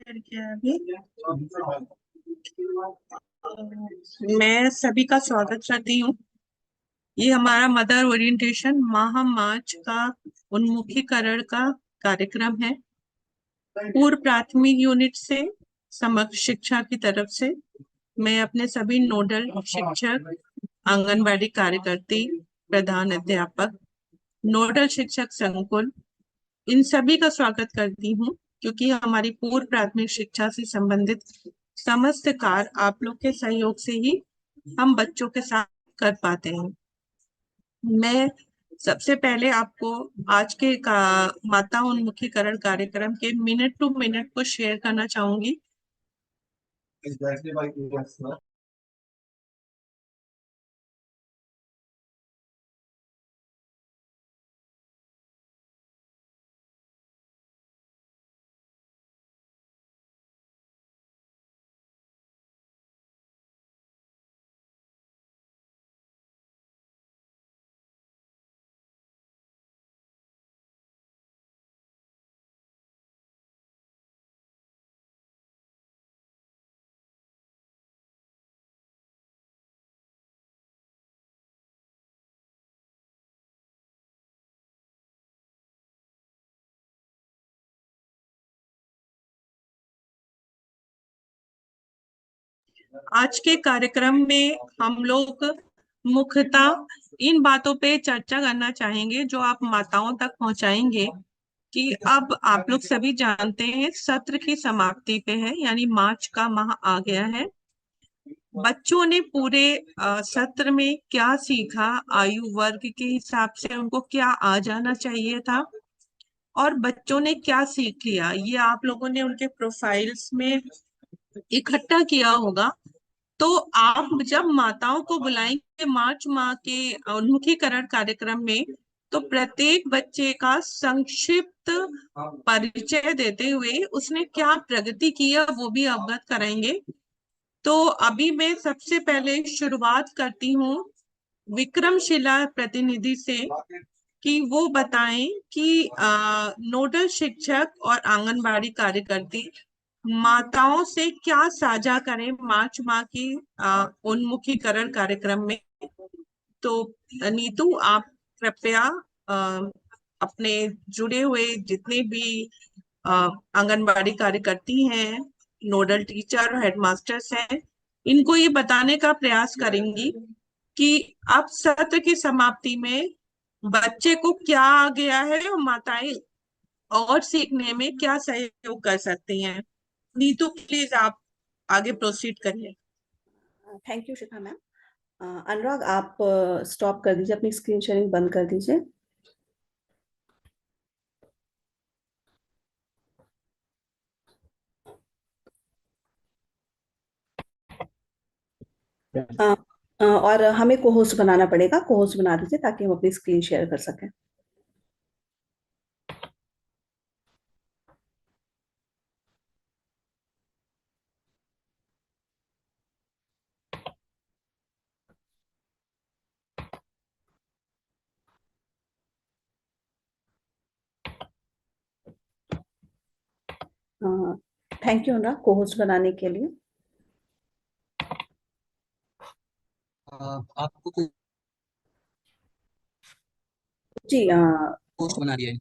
Share किया है अभी। मैं सभी का स्वागत करती हूँ। ये हमारा मदर ओरिएंटेशन माह मार्च का उन्मुखीकरण का कार्यक्रम है। पूर्व प्राथमिक यूनिट से समग्र शिक्षा की तरफ से मैं अपने सभी नोडल शिक्षक, आंगनबाड़ी कार्यकर्ती, प्रधान अध्यापक, नोडल शिक्षक संकुल, इन सभी का स्वागत करती हूँ, क्योंकि हमारी पूर्व प्राथमिक शिक्षा से संबंधित समस्त कार्य आप लोग के सहयोग से ही हम बच्चों के साथ कर पाते हैं। मैं सबसे पहले आपको आज के माता उन्मुखीकरण कार्यक्रम के मिनट टू मिनट को शेयर करना चाहूंगी। आज के कार्यक्रम में हम लोग मुख्यतः इन बातों पे चर्चा करना चाहेंगे जो आप माताओं तक पहुंचाएंगे कि अब आप लोग सभी जानते हैं सत्र की समाप्ति पे है, यानी मार्च का माह आ गया है। बच्चों ने पूरे सत्र में क्या सीखा, आयु वर्ग के हिसाब से उनको क्या आ जाना चाहिए था और बच्चों ने क्या सीख लिया, ये आप लोगों ने उनके प्रोफाइल्स में इकट्ठा किया होगा। तो आप जब माताओं को बुलाएंगे मार्च माह के उन्मुखीकरण कार्यक्रम में, तो प्रत्येक बच्चे का संक्षिप्त परिचय देते हुए उसने क्या प्रगति की है वो भी अवगत कराएंगे। तो अभी मैं सबसे पहले शुरुआत करती हूँ विक्रमशिला प्रतिनिधि से कि वो बताएं कि नोडल शिक्षक और आंगनबाड़ी कार्यकर्ती माताओं से क्या साझा करें मार्च माह की उन्मुखीकरण कार्यक्रम में। तो नीतू, आप कृपया अपने जुड़े हुए जितने भी आंगनबाड़ी कार्यकर्ती हैं, नोडल टीचर और हेडमास्टर्स हैं, इनको ये बताने का प्रयास करेंगी कि अब सत्र की समाप्ति में बच्चे को क्या आ गया है और माताएं और सीखने में क्या सहयोग कर सकती हैं। नीतू, प्लीज आप आगे प्रोसीड करिए। Thank you Shikha ma'am. Anurag, आप स्टॉप कर दीजिए, अपनी स्क्रीन शेयरिंग बंद कर दीजिए। और हमें को होस्ट बनाना पड़ेगा, को होस्ट बना दीजिए ताकि हम अपनी स्क्रीन शेयर कर सकें। थैंक यू अनुराग, को होस्ट बनाने के लिए। आपको कोई जी पोस्ट बना दिया है।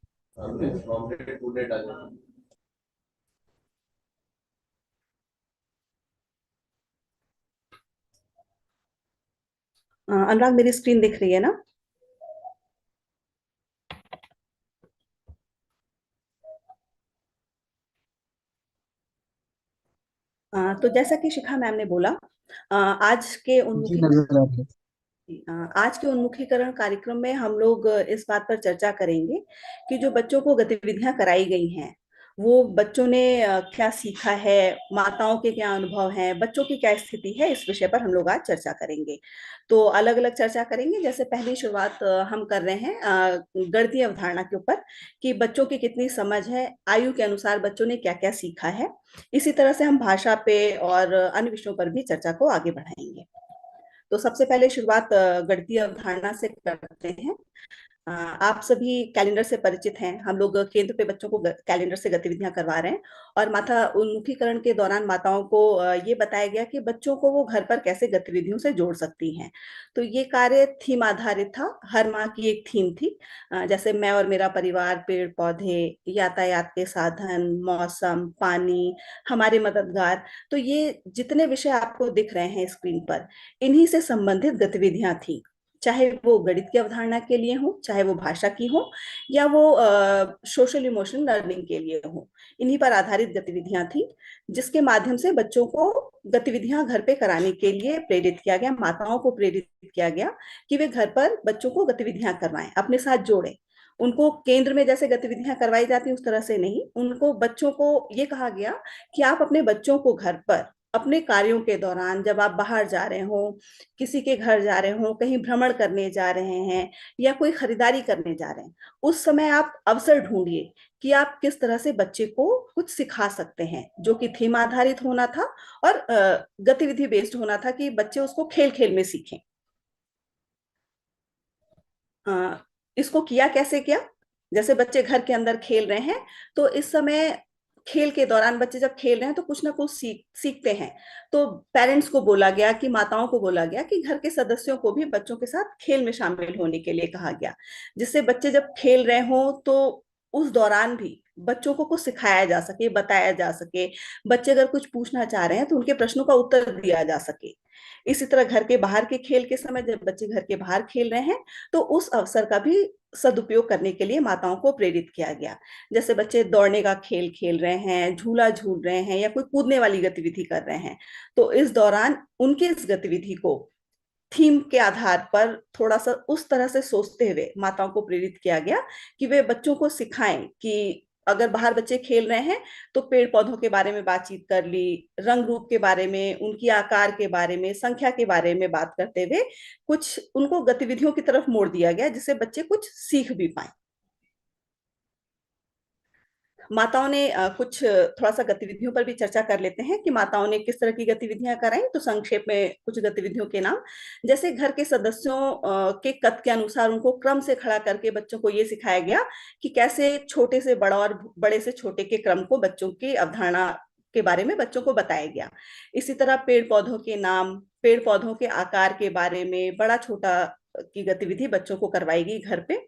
अनुराग, मेरी स्क्रीन दिख रही है ना? तो जैसा कि शिखा मैम ने बोला, आज के उन्मुखीकरण कार्यक्रम में हम लोग इस बात पर चर्चा करेंगे कि जो बच्चों को गतिविधियां कराई गई हैं वो बच्चों ने क्या सीखा है, माताओं के क्या अनुभव हैं, बच्चों की क्या स्थिति है, इस विषय पर हम लोग आज चर्चा करेंगे। तो अलग अलग चर्चा करेंगे। जैसे पहली शुरुआत हम कर रहे हैं गणितीय अवधारणा के ऊपर कि बच्चों की कितनी समझ है, आयु के अनुसार बच्चों ने क्या क्या सीखा है। इसी तरह से हम भाषा पे और अन्य विषयों पर भी चर्चा को आगे बढ़ाएंगे। तो सबसे पहले शुरुआत गणितीय अवधारणा से करते हैं। आप सभी कैलेंडर से परिचित हैं। हम लोग केंद्र पे बच्चों को कैलेंडर से गतिविधियां करवा रहे हैं, और माता उन्मुखीकरण के दौरान माताओं को ये बताया गया कि बच्चों को वो घर पर कैसे गतिविधियों से जोड़ सकती हैं। तो ये कार्य थीम आधारित था। हर माह की एक थीम थी, जैसे मैं और मेरा परिवार, पेड़ पौधे, यातायात के साधन, मौसम, पानी, हमारे मददगार। तो ये जितने विषय आपको दिख रहे हैं स्क्रीन पर, इन्हीं से संबंधित गतिविधियां थी। चाहे वो गणित की अवधारणा के लिए हो, चाहे वो भाषा की हो, या वो सोशल इमोशनल लर्निंग के लिए हो, इन्हीं पर आधारित गतिविधियां थी, जिसके माध्यम से बच्चों को गतिविधियां घर पे कराने के लिए प्रेरित किया गया, माताओं को प्रेरित किया गया कि वे घर पर बच्चों को गतिविधियां करवाएं, अपने साथ जोड़ें। उनको केंद्र में जैसे गतिविधियां करवाई जाती उस तरह से नहीं, उनको बच्चों को ये कहा गया कि आप अपने बच्चों को घर पर अपने कार्यों के दौरान, जब आप बाहर जा रहे हो, किसी के घर जा रहे हो, कहीं भ्रमण करने जा रहे हैं, या कोई खरीदारी करने जा रहे हैं, उस समय आप अवसर ढूंढिए कि आप किस तरह से बच्चे को कुछ सिखा सकते हैं, जो कि थीम आधारित होना था और गतिविधि बेस्ड होना था, कि बच्चे उसको खेल खेल में सीखें। इसको किया कैसे किया? जैसे बच्चे घर के अंदर खेल रहे हैं, तो इस समय खेल के दौरान बच्चे जब खेल रहे हैं तो कुछ ना कुछ सीखते हैं। तो पेरेंट्स को बोला गया, कि माताओं को बोला गया कि घर के सदस्यों को भी बच्चों के साथ खेल में शामिल होने के लिए कहा गया, जिससे बच्चे जब खेल रहे हो तो उस दौरान भी बच्चों को कुछ सिखाया जा सके, बताया जा सके। बच्चे अगर कुछ पूछना चाह रहे हैं तो उनके प्रश्नों का उत्तर दिया जा सके। इसी तरह घर के बाहर के खेल के समय, जब बच्चे घर के बाहर खेल रहे हैं, तो उस अवसर का भी सदुपयोग करने के लिए माताओं को प्रेरित किया गया। जैसे बच्चे दौड़ने का खेल खेल रहे हैं, झूला झूल रहे हैं, या कोई कूदने वाली गतिविधि कर रहे हैं, तो इस दौरान उनके इस गतिविधि को थीम के आधार पर थोड़ा सा उस तरह से सोचते हुए माताओं को प्रेरित किया गया कि वे बच्चों को सिखाएं कि अगर बाहर बच्चे खेल रहे हैं तो पेड़ पौधों के बारे में बातचीत कर ली, रंग रूप के बारे में, उनकी आकार के बारे में, संख्या के बारे में बात करते हुए कुछ उनको गतिविधियों की तरफ मोड़ दिया गया, जिससे बच्चे कुछ सीख भी पाए। माताओं ने कुछ थोड़ा सा गतिविधियों पर भी चर्चा कर लेते हैं कि माताओं ने किस तरह की गतिविधियां कराई। तो संक्षेप में कुछ गतिविधियों के नाम, जैसे घर के सदस्यों के कद के अनुसार उनको क्रम से खड़ा करके बच्चों को ये सिखाया गया कि कैसे छोटे से बड़ा और बड़े से छोटे के क्रम को बच्चों की अवधारणा के बारे में बच्चों को बताया गया। इसी तरह पेड़ पौधों के नाम, पेड़ पौधों के आकार के बारे में बड़ा छोटा की गतिविधि बच्चों को करवाई गई घर पे।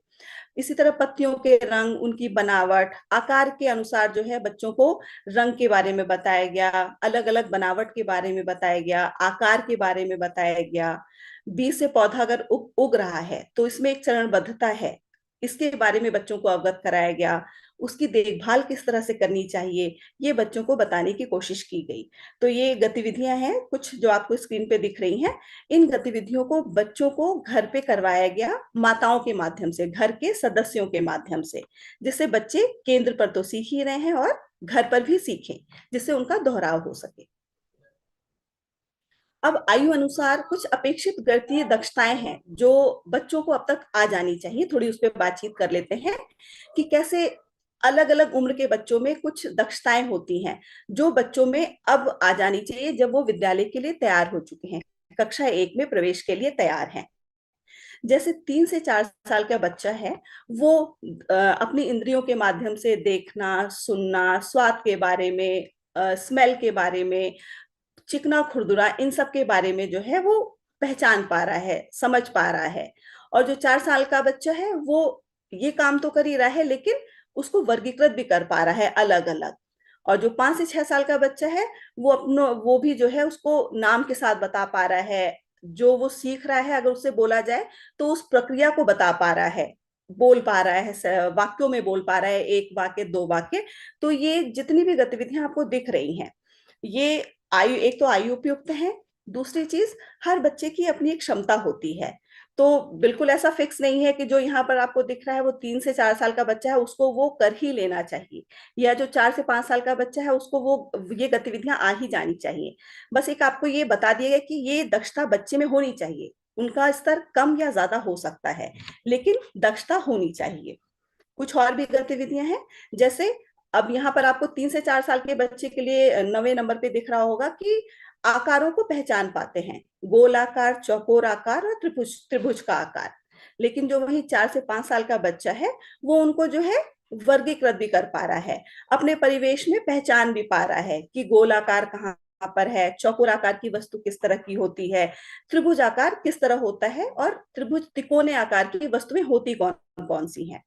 इसी तरह पत्तियों के रंग, उनकी बनावट, आकार के अनुसार जो है बच्चों को रंग के बारे में बताया गया, अलग अलग बनावट के बारे में बताया गया, आकार के बारे में बताया गया। बीज से पौधा अगर उग रहा है तो इसमें एक चरणबद्धता है, इसके बारे में बच्चों को अवगत कराया गया। उसकी देखभाल किस तरह से करनी चाहिए, ये बच्चों को बताने की कोशिश की गई। तो ये गतिविधियां हैं कुछ जो आपको स्क्रीन पे दिख रही हैं। इन गतिविधियों को बच्चों को घर पे करवाया गया, माताओं के माध्यम से, घर के सदस्यों के माध्यम से, जिससे बच्चे केंद्र पर तो सीख ही रहे हैं और घर पर भी सीखें, जिससे उनका दोहराव हो सके। अब आयु अनुसार कुछ अपेक्षित गणितीय दक्षताएं हैं जो बच्चों को अब तक आ जानी चाहिए। थोड़ी उस पर बातचीत कर लेते हैं कि कैसे अलग अलग उम्र के बच्चों में कुछ दक्षताएं होती हैं जो बच्चों में अब आ जानी चाहिए, जब वो विद्यालय के लिए तैयार हो चुके हैं, कक्षा 1 में प्रवेश के लिए तैयार हैं। जैसे 3 से 4 साल का बच्चा है, वो अपनी इंद्रियों के माध्यम से देखना, सुनना, स्वाद के बारे में, स्मेल के बारे में, चिकना खुरदुरा, इन सब के बारे में जो है वो पहचान पा रहा है, समझ पा रहा है। और जो 4 साल का बच्चा है वो ये काम तो कर ही रहा है, लेकिन उसको वर्गीकृत भी कर पा रहा है अलग अलग। और जो 5 से 6 साल का बच्चा है, वो भी जो है उसको नाम के साथ बता पा रहा है। जो वो सीख रहा है अगर उससे बोला जाए तो उस प्रक्रिया को बता पा रहा है, बोल पा रहा है, वाक्यों में बोल पा रहा है, एक वाक्य, दो वाक्य। तो ये जितनी भी गतिविधियां आपको दिख रही हैं, ये आयु, एक तो आयु उपयुक्त है, दूसरी चीज हर बच्चे की अपनी एक क्षमता होती है। तो बिल्कुल ऐसा फिक्स नहीं है कि जो यहाँ पर आपको दिख रहा है वो 3 से 4 साल का बच्चा है उसको वो कर ही लेना चाहिए, या जो 4 से 5 साल का बच्चा है उसको वो ये गतिविधियां आ ही जानी चाहिए। बस एक आपको ये बता दिया गया कि ये दक्षता बच्चे में होनी चाहिए। उनका स्तर कम या ज्यादा हो सकता है, लेकिन दक्षता होनी चाहिए। कुछ और भी गतिविधियां हैं, जैसे अब यहाँ पर आपको 3 से 4 साल के बच्चे के लिए 9वें नंबर पे दिख रहा होगा कि आकारों को पहचान पाते हैं, गोल आकार, चौकोर आकार और त्रिभुज त्रिभुज का आकार। लेकिन जो वही 4 से 5 साल का बच्चा है वो उनको जो है वर्गीकृत भी कर पा रहा है, अपने परिवेश में पहचान भी पा रहा है कि गोलाकार कहाँ पर है, चौकोराकार की वस्तु किस तरह की होती है, त्रिभुज आकार किस तरह होता है, और त्रिभुज तिकोने आकार की वस्तुएं होती कौन कौन सी हैं।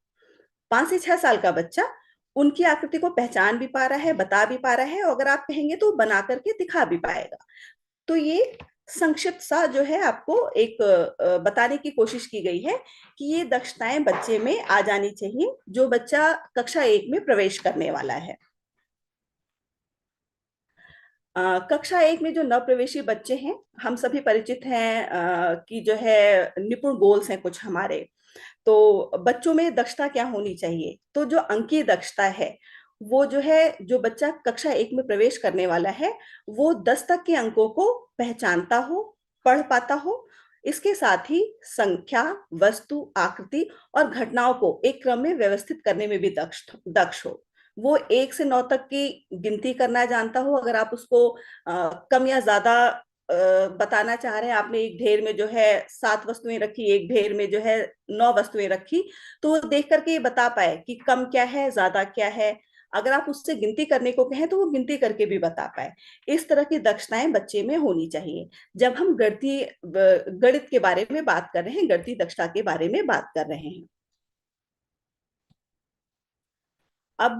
5 से 6 साल का बच्चा उनकी आकृति को पहचान भी पा रहा है, बता भी पा रहा है, और अगर आप कहेंगे तो बना करके दिखा भी पाएगा। तो ये संक्षिप्त सा जो है आपको एक बताने की कोशिश की गई है कि ये दक्षताएं बच्चे में आ जानी चाहिए जो बच्चा कक्षा 1 में प्रवेश करने वाला है। कक्षा 1 में जो नवप्रवेशी बच्चे हैं, हम सभी परिचित हैं कि जो है निपुण गोल्स हैं कुछ हमारे। तो बच्चों में दक्षता क्या होनी चाहिए, तो जो अंकीय दक्षता है वो जो है, जो बच्चा कक्षा 1 में प्रवेश करने वाला है वो 10 तक के अंकों को पहचानता हो, पढ़ पाता हो, इसके साथ ही संख्या, वस्तु, आकृति और घटनाओं को एक क्रम में व्यवस्थित करने में भी दक्ष दक्ष हो। वो 1 से 9 तक की गिनती करना जानता हो। अगर आप उसको कम या ज्यादा बताना चाह रहे हैं, आपने एक ढेर में जो है 7 वस्तुएं रखी, एक ढेर में जो है 9 वस्तुएं रखी, तो वो देख करके ये बता पाए कि कम क्या है, ज्यादा क्या है। अगर आप उससे गिनती करने को कहें तो वो गिनती करके भी बता पाए। इस तरह की दक्षताएं बच्चे में होनी चाहिए। जब हम गणित के बारे में बात कर रहे हैं, गणितीय दक्षता के बारे में बात कर रहे हैं। अब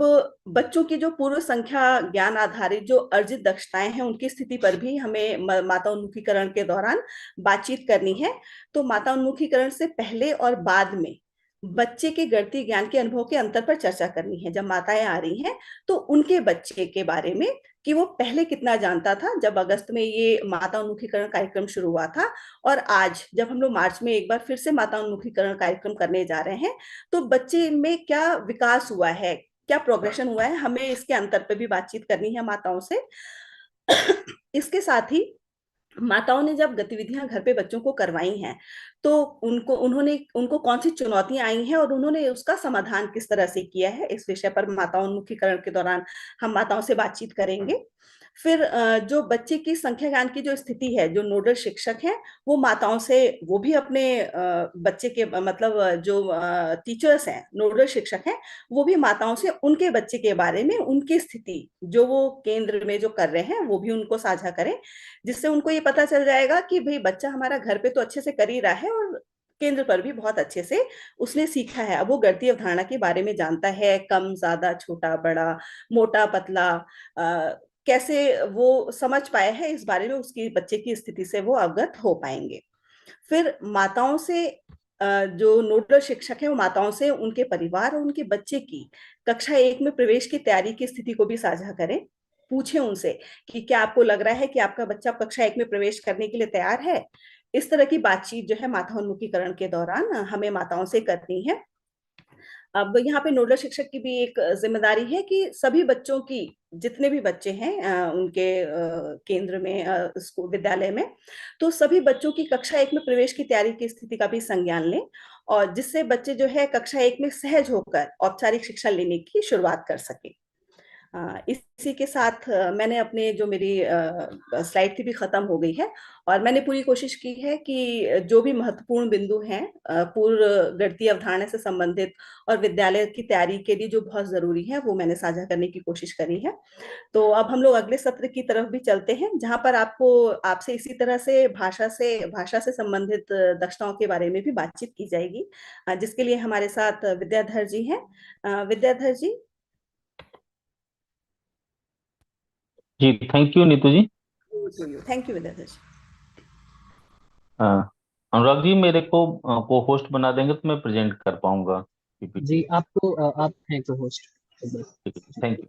बच्चों की जो पूर्व संख्या ज्ञान आधारित जो अर्जित दक्षताएं हैं उनकी स्थिति पर भी हमें माता उन्मुखीकरण के दौरान बातचीत करनी है। तो माता उन्मुखीकरण से पहले और बाद में बच्चे के गणितीय ज्ञान के अनुभव के अंतर पर चर्चा करनी है। जब माताएं आ रही हैं तो उनके बच्चे के बारे में कि वो पहले कितना जानता था जब अगस्त में ये माता उन्मुखीकरण कार्यक्रम शुरू हुआ था, और आज जब हम लोग मार्च में एक बार फिर से माता उन्मुखीकरण कार्यक्रम करने जा रहे हैं तो बच्चे में क्या विकास हुआ है, क्या प्रोग्रेशन हुआ है, हमें इसके अंतर पे भी बातचीत करनी है माताओं से। इसके साथ ही माताओं ने जब गतिविधियां घर पे बच्चों को करवाई हैं तो उनको कौन सी चुनौतियां आई हैं और उन्होंने उसका समाधान किस तरह से किया है, इस विषय पर माता उन्मुखीकरण के दौरान हम माताओं से बातचीत करेंगे। फिर जो बच्चे की संख्या ज्ञान की जो स्थिति है, जो नोडल शिक्षक हैं वो माताओं से, वो भी अपने बच्चे के मतलब जो टीचर्स हैं, नोडल शिक्षक हैं, वो भी माताओं से उनके बच्चे के बारे में, उनकी स्थिति जो वो केंद्र में जो कर रहे हैं वो भी उनको साझा करें, जिससे उनको ये पता चल जाएगा कि भाई बच्चा हमारा घर पे तो अच्छे से कर ही रहा है और केंद्र पर भी बहुत अच्छे से उसने सीखा है। अब वो गणितीय अवधारणा के बारे में जानता है, कम ज्यादा, छोटा बड़ा, मोटा पतला, कैसे वो समझ पाया है, इस बारे में उसकी बच्चे की स्थिति से वो अवगत हो पाएंगे। फिर माताओं से जो नोडल शिक्षक है वो माताओं से उनके परिवार और उनके बच्चे की कक्षा 1 में प्रवेश की तैयारी की स्थिति को भी साझा करें। पूछें उनसे कि क्या आपको लग रहा है कि आपका बच्चा कक्षा 1 में प्रवेश करने के लिए तैयार है। इस तरह की बातचीत जो है माता उन्मुखीकरण के दौरान हमें माताओं से करनी है। अब यहाँ पे नोडल शिक्षक की भी एक जिम्मेदारी है कि सभी बच्चों की, जितने भी बच्चे हैं उनके केंद्र में, स्कूल विद्यालय में, तो सभी बच्चों की कक्षा 1 में प्रवेश की तैयारी की स्थिति का भी संज्ञान लें, और जिससे बच्चे जो है कक्षा 1 में सहज होकर औपचारिक शिक्षा लेने की शुरुआत कर सके। इसी के साथ मैंने अपने जो मेरी स्लाइड थी भी खत्म हो गई है, और मैंने पूरी कोशिश की है कि जो भी महत्वपूर्ण बिंदु हैं पूर्व गणितीय अवधारणा से संबंधित और विद्यालय की तैयारी के लिए जो बहुत जरूरी है वो मैंने साझा करने की कोशिश करी है। तो अब हम लोग अगले सत्र की तरफ भी चलते हैं जहां पर आपको आपसे इसी तरह से भाषा से संबंधित दक्षताओं के बारे में भी बातचीत की जाएगी, जिसके लिए हमारे साथ विद्याधर जी हैं। विद्याधर जी। जी, thank you Neetu ji. Thank you Vidyadhar ji. अ, अनुराग जी मेरे को को होस्ट बना देंगे तो मैं प्रेजेंट कर पाऊंगा पीपीटी। जी आपको आप हैं को होस्ट। Thank you.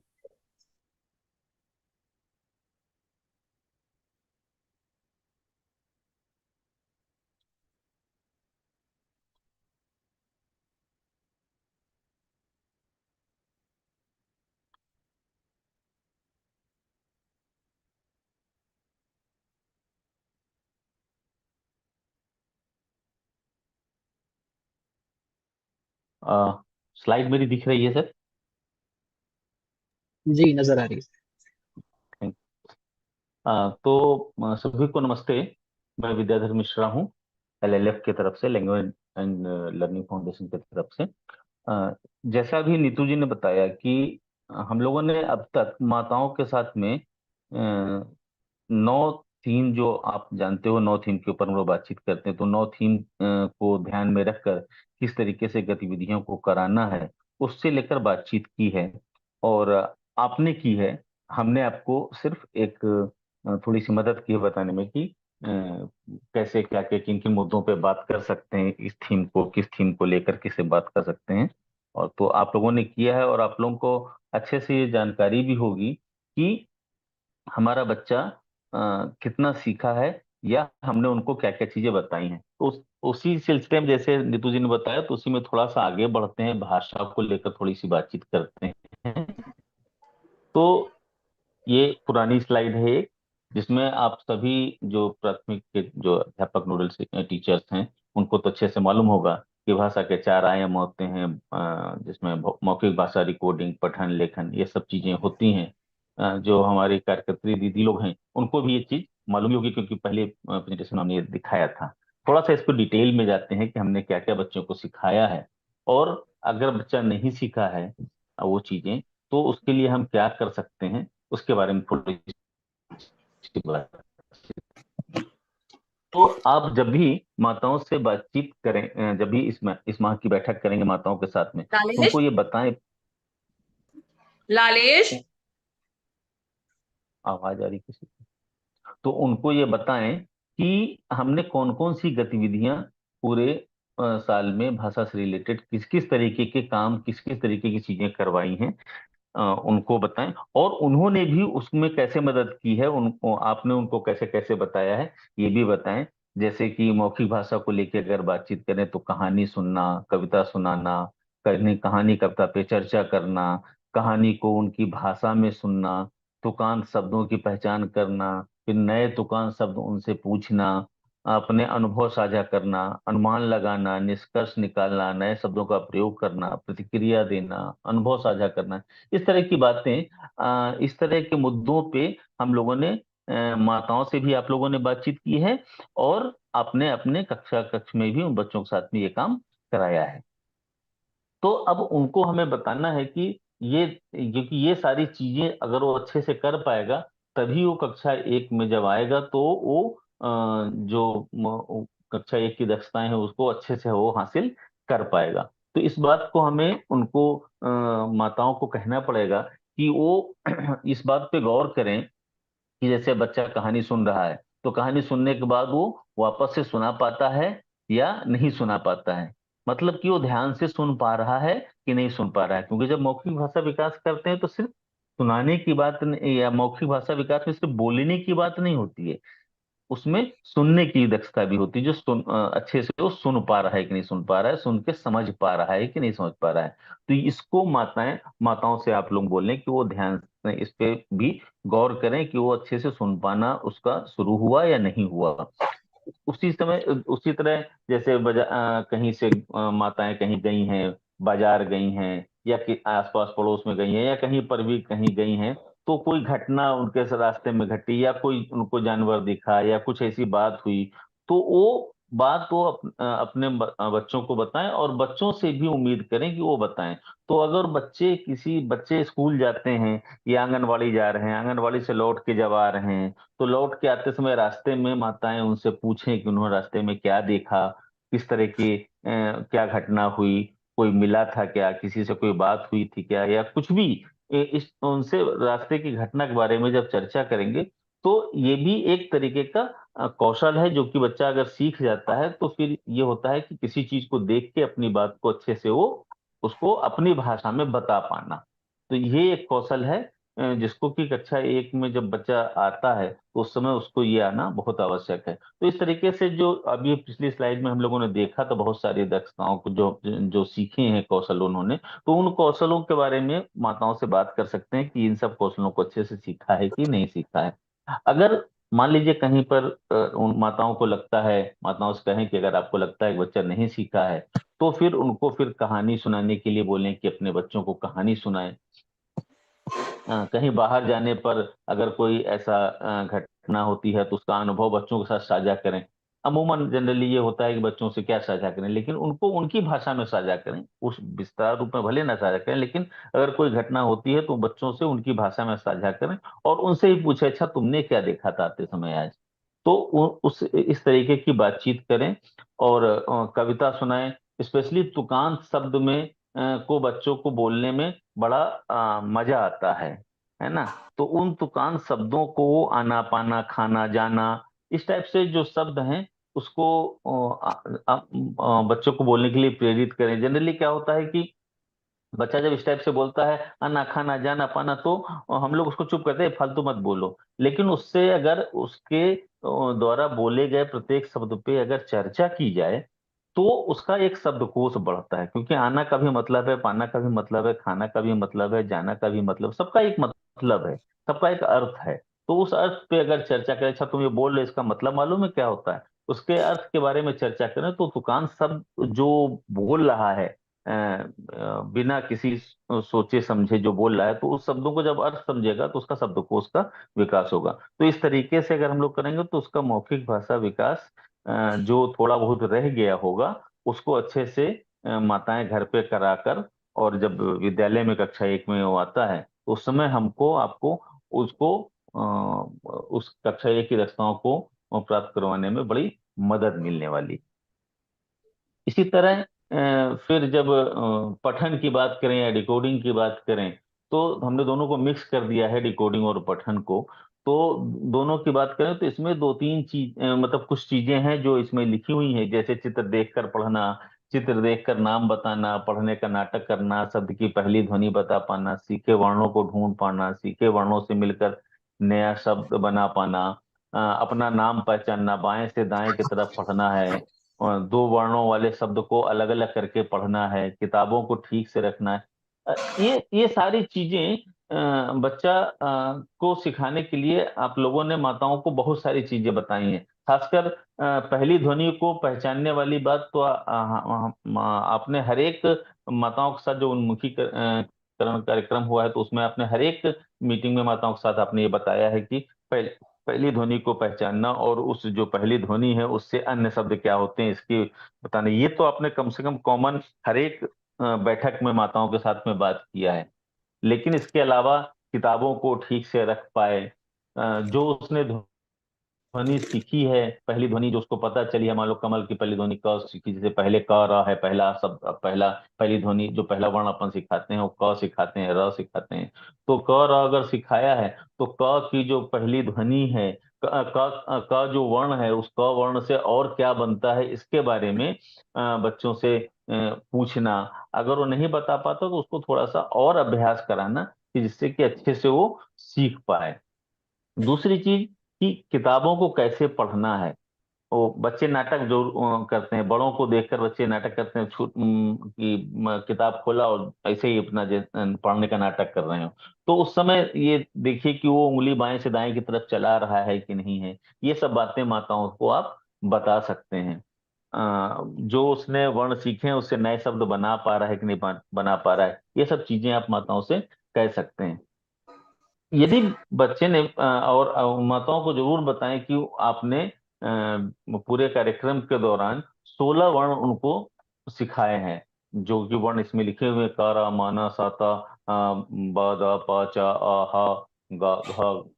स्लाइड मेरी दिख रही है सर? जी नजर आ रही है। थैंक तो सभी को नमस्ते। मैं विद्याधर मिश्रा हूँ, एलएलएफ की तरफ से, लैंग्वेज एंड लर्निंग फाउंडेशन की तरफ से। जैसा भी नीतू जी ने बताया कि हम लोगों ने अब तक माताओं के साथ में 9 थीम, जो आप जानते हो 9 थीम के ऊपर हम लोग बातचीत करते हैं, तो 9 थीम को ध्यान में रखकर किस तरीके से गतिविधियों को कराना है उससे लेकर बातचीत की है। और आपने की है, हमने आपको सिर्फ एक थोड़ी सी मदद की है बताने में कि कैसे क्या क्या किन किन मुद्दों पे बात कर सकते हैं, इस थीम को किस थीम को लेकर किसे बात कर सकते हैं। और तो आप लोगों ने किया है, और आप लोगों को अच्छे से ये जानकारी भी होगी कि हमारा बच्चा कितना सीखा है, या हमने उनको क्या क्या चीजें बताई हैं। तो उसी सिलसिले में जैसे नीतू जी ने बताया, तो उसी में थोड़ा सा आगे बढ़ते हैं, भाषा को लेकर थोड़ी सी बातचीत करते हैं। तो ये पुरानी स्लाइड है एक, जिसमें आप सभी जो प्राथमिक के जो अध्यापक नोडल टीचर्स हैं उनको तो अच्छे से मालूम होगा कि भाषा के 4 आयाम होते हैं, जिसमें मौखिक भाषा, रिकॉर्डिंग, पठन, लेखन, ये सब चीजें होती हैं। जो हमारी कार्यकर्त्री दीदी लोग हैं उनको भी ये चीज मालूम ही होगी, क्योंकि पहले प्रेजेंटेशन में हमने ये दिखाया था। थोड़ा सा इसको डिटेल में जाते हैं कि हमने क्या क्या बच्चों को सिखाया है, और अगर बच्चा नहीं सीखा है वो चीजें, तो उसके लिए हम क्या कर सकते हैं, उसके बारे में थोड़ी सी बात। तो आप जब भी माताओं से बातचीत करें, जब भी इस माह की बैठक करेंगे माताओं के साथ में, तो लालेश, उनको ये बताएं। लालेश, आवाज आ रही किसी की? तो उनको ये बताएं कि हमने कौन कौन सी गतिविधियां पूरे साल में भाषा से रिलेटेड किस किस तरीके के काम, किस किस तरीके की चीजें करवाई हैं, उनको बताएं। और उन्होंने भी उसमें कैसे मदद की है, उनको आपने उनको कैसे कैसे बताया है, ये भी बताएं। जैसे कि मौखिक भाषा को लेकर अगर बातचीत करें तो कहानी सुनना, कविता सुनाना, कहानी कहानी कविता पे चर्चा करना, कहानी को उनकी भाषा में सुनना, तुकांत शब्दों की पहचान करना, फिर नए तुकांत शब्द उनसे पूछना, अपने अनुभव साझा करना, अनुमान लगाना, निष्कर्ष निकालना, नए शब्दों का प्रयोग करना, प्रतिक्रिया देना, अनुभव साझा करना, इस तरह की बातें। इस तरह के मुद्दों पे हम लोगों ने माताओं से भी आप लोगों ने बातचीत की है, और अपने अपने कक्षा कक्ष में भी उन बच्चों के साथ में ये काम कराया है। तो अब उनको हमें बताना है कि ये, क्योंकि ये सारी चीजें अगर वो अच्छे से कर पाएगा, तभी वो कक्षा 1 में जब आएगा तो वो कक्षा 1 की दक्षताएं हैं उसको अच्छे से वो हासिल कर पाएगा। तो इस बात को हमें उनको माताओं को कहना पड़ेगा कि वो इस बात पे गौर करें कि जैसे बच्चा कहानी सुन रहा है, तो कहानी सुनने के बाद वो वापस से सुना पाता है या नहीं सुना पाता है, मतलब कि वो ध्यान से सुन पा रहा है कि नहीं सुन पा रहा है। क्योंकि जब मौखिक भाषा विकास करते हैं तो सिर्फ सुनाने की बात या मौखिक भाषा विकास में सिर्फ बोलने की बात नहीं होती है, उसमें सुनने की दक्षता भी होती है। जो अच्छे से वो सुन पा रहा है कि नहीं सुन पा रहा है, सुन के समझ पा रहा है कि नहीं समझ पा रहा है। तो इसको माताओं से आप लोग बोलें कि वो ध्यान से इस पे भी गौर करें कि वो अच्छे से सुन पाना उसका शुरू हुआ या नहीं हुआ। उसी समय उसी तरह जैसे कहीं से माताएं कहीं गई हैं, बाजार गई हैं, या कि आसपास पड़ोस में गई हैं, या कहीं पर भी कहीं गई हैं, तो कोई घटना उनके रास्ते में घटी, या कोई उनको जानवर दिखा, या कुछ ऐसी बात हुई, तो वो बात वो अपने बच्चों को बताएं, और बच्चों से भी उम्मीद करें कि वो बताएं। तो अगर किसी बच्चे स्कूल जाते हैं या आंगनवाड़ी जा रहे हैं, आंगनवाड़ी से लौट के जब आ रहे हैं, तो लौट के आते समय रास्ते में माताएं उनसे पूछें कि उन्होंने रास्ते में क्या देखा, किस तरह की क्या घटना हुई, कोई मिला था क्या, किसी से कोई बात हुई थी क्या, या कुछ भी। इस उनसे रास्ते की घटना के बारे में जब चर्चा करेंगे, तो ये भी एक तरीके का कौशल है, जो कि बच्चा अगर सीख जाता है तो फिर ये होता है कि किसी चीज को देख के अपनी बात को अच्छे से वो उसको अपनी भाषा में बता पाना। तो ये एक कौशल है जिसको कि कक्षा 1 में जब बच्चा आता है तो उस समय उसको ये आना बहुत आवश्यक है। तो इस तरीके से जो अभी पिछली स्लाइड में हम लोगों ने देखा, तो बहुत सारी दक्षताओं को जो जो सीखे हैं कौशल उन्होंने, तो उन कौशलों के बारे में माताओं से बात कर सकते हैं कि इन सब कौशलों को अच्छे से सीखा है कि नहीं सीखा है। अगर मान लीजिए कहीं पर उन माताओं को लगता है, माताओं से कहें कि अगर आपको लगता है कि बच्चा नहीं सीखा है, तो फिर उनको फिर कहानी सुनाने के लिए बोलें कि अपने बच्चों को कहानी सुनाएं। कहीं बाहर जाने पर अगर कोई ऐसा घटना होती है तो उसका अनुभव बच्चों के साथ साझा करें। अमूमन जनरली ये होता है कि बच्चों से क्या साझा करें, लेकिन उनको उनकी भाषा में साझा करें, उस विस्तार रूप में भले ना साझा करें, लेकिन अगर कोई घटना होती है तो बच्चों से उनकी भाषा में साझा करें और उनसे ही पूछे, अच्छा तुमने क्या देखा था आते समय आज। तो उस इस तरीके की बातचीत करें और कविता सुनाएं। स्पेशली तुकांत शब्द में को बच्चों को बोलने में बड़ा मजा आता है ना। तो उन तुकांत शब्दों को, आना पाना खाना जाना, इस टाइप से जो शब्द हैं उसको बच्चों को बोलने के लिए प्रेरित करें। जनरली क्या होता है कि बच्चा जब इस टाइप से बोलता है आना खाना जाना पाना, तो हम लोग उसको चुप करते हैं, फालतू मत बोलो। लेकिन उससे अगर उसके द्वारा बोले गए प्रत्येक शब्द पे अगर चर्चा की जाए तो उसका एक शब्दकोश बढ़ता है, क्योंकि आना का भी मतलब है, पाना का भी मतलब है, खाना का भी मतलब है, जाना का भी मतलब, सबका एक मतलब है, सबका एक अर्थ है। तो उस अर्थ पे अगर चर्चा करें, अच्छा तुम ये बोल रहे, इसका मतलब मालूम है क्या होता है, उसके अर्थ के बारे में चर्चा करें, तो तुकांत शब्द जो बोल रहा है बिना किसी सोचे समझे जो बोल रहा है, तो उस शब्दों को जब अर्थ समझेगा तो उसका शब्दकोश का विकास होगा। तो इस तरीके से अगर हम लोग करेंगे तो उसका मौखिक भाषा विकास जो थोड़ा बहुत रह गया होगा उसको अच्छे से माताएं घर पे कराकर, और जब विद्यालय में कक्षा 1 में वो आता है तो उस समय हमको आपको उसको उस कक्षा 1 की दक्षताओं को प्राप्त करवाने में बड़ी मदद मिलने वाली। इसी तरह फिर जब पठन की बात करें या डिकोडिंग की बात करें, तो हमने दोनों को मिक्स कर दिया है, डिकोडिंग और पठन को। तो दोनों की बात करें तो इसमें दो तीन चीज मतलब कुछ चीजें हैं जो इसमें लिखी हुई हैं, जैसे चित्र देखकर पढ़ना, चित्र देखकर नाम बताना, पढ़ने का नाटक करना, शब्द की पहली ध्वनि बता पाना, सीखे वर्णों को ढूंढ पाना, सीखे वर्णों से मिलकर नया शब्द बना पाना, अपना नाम पहचानना, बाएं से दाएं की तरफ पढ़ना है, और दो वर्णों वाले शब्द को अलग अलग करके पढ़ना है, किताबों को ठीक से रखना है। ये सारी चीजें बच्चा को सिखाने के लिए आप लोगों ने माताओं को बहुत सारी चीजें बताई हैं। खासकर पहली ध्वनि को पहचानने वाली बात तो आपने हर एक माताओं के साथ जो उन्मुखीकरण कार्यक्रम हुआ है तो उसमें आपने हर एक मीटिंग में माताओं के साथ आपने ये बताया है कि पहली ध्वनि को पहचानना और उस जो पहली ध्वनि है उससे अन्य शब्द क्या होते हैं इसकी बताना। ये तो आपने कम से कम कॉमन हर एक बैठक में माताओं के साथ में बात किया है। लेकिन इसके अलावा किताबों को ठीक से रख पाए, जो उसने ध्वनि सीखी है, पहली ध्वनि जो उसको पता चली है, मान लो कमल की पहली ध्वनि क सीखी, जैसे पहले क र है पहला शब्द, पहली ध्वनि जो पहला वर्ण अपन सिखाते हैं वो क सिखाते हैं, र सिखाते हैं। तो क र अगर सिखाया है तो क की जो पहली ध्वनि है, क जो वर्ण है, उस क वर्ण से और क्या बनता है इसके बारे में बच्चों से पूछना। अगर वो नहीं बता पाता तो उसको थोड़ा सा और अभ्यास कराना, कि जिससे कि अच्छे से वो सीख पाए। दूसरी चीज कि किताबों को कैसे पढ़ना है। वो बच्चे नाटक जो करते हैं, बड़ों को देखकर बच्चे नाटक करते हैं, किताब खोला और ऐसे ही अपना पढ़ने का नाटक कर रहे हो, तो उस समय ये देखिए कि वो उंगली बाएं से दाएं की तरफ चला रहा है कि नहीं है। ये सब बातें माताओं को आप बता सकते हैं। जो उसने वर्ण सीखे हैं उससे नए शब्द बना पा रहा है कि नहीं बना पा रहा है, ये सब चीजें आप माताओं से कह सकते हैं। यदि बच्चे ने और माताओं को जरूर बताएं कि आपने पूरे कार्यक्रम के दौरान 16 वर्ण उनको सिखाए हैं, जो कि वर्ण इसमें लिखे हुए हैं, कारा माना साता ब द प च अ ह ग घ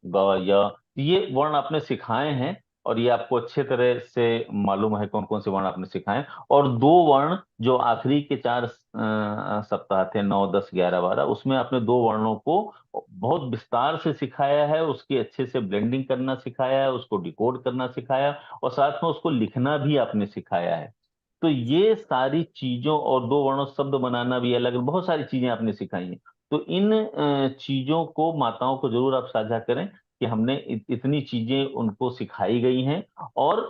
ग य, ये वर्ण आपने सिखाए हैं। और ये आपको अच्छे तरह से मालूम है कौन कौन से वर्ण आपने सिखाए। और दो वर्ण जो आखिरी के 4 सप्ताह थे, 9 10 11 12, उसमें आपने दो वर्णों को बहुत विस्तार से सिखाया है, उसकी अच्छे से ब्लेंडिंग करना सिखाया है, उसको डिकोड करना सिखाया, और साथ में उसको लिखना भी आपने सिखाया है। तो ये सारी चीजों, और दो वर्णों से शब्द बनाना भी अलग, बहुत सारी चीजें आपने सिखाई हैं। तो इन चीजों को माताओं को जरूर आप साझा करें कि हमने इतनी चीजें उनको सिखाई गई हैं। और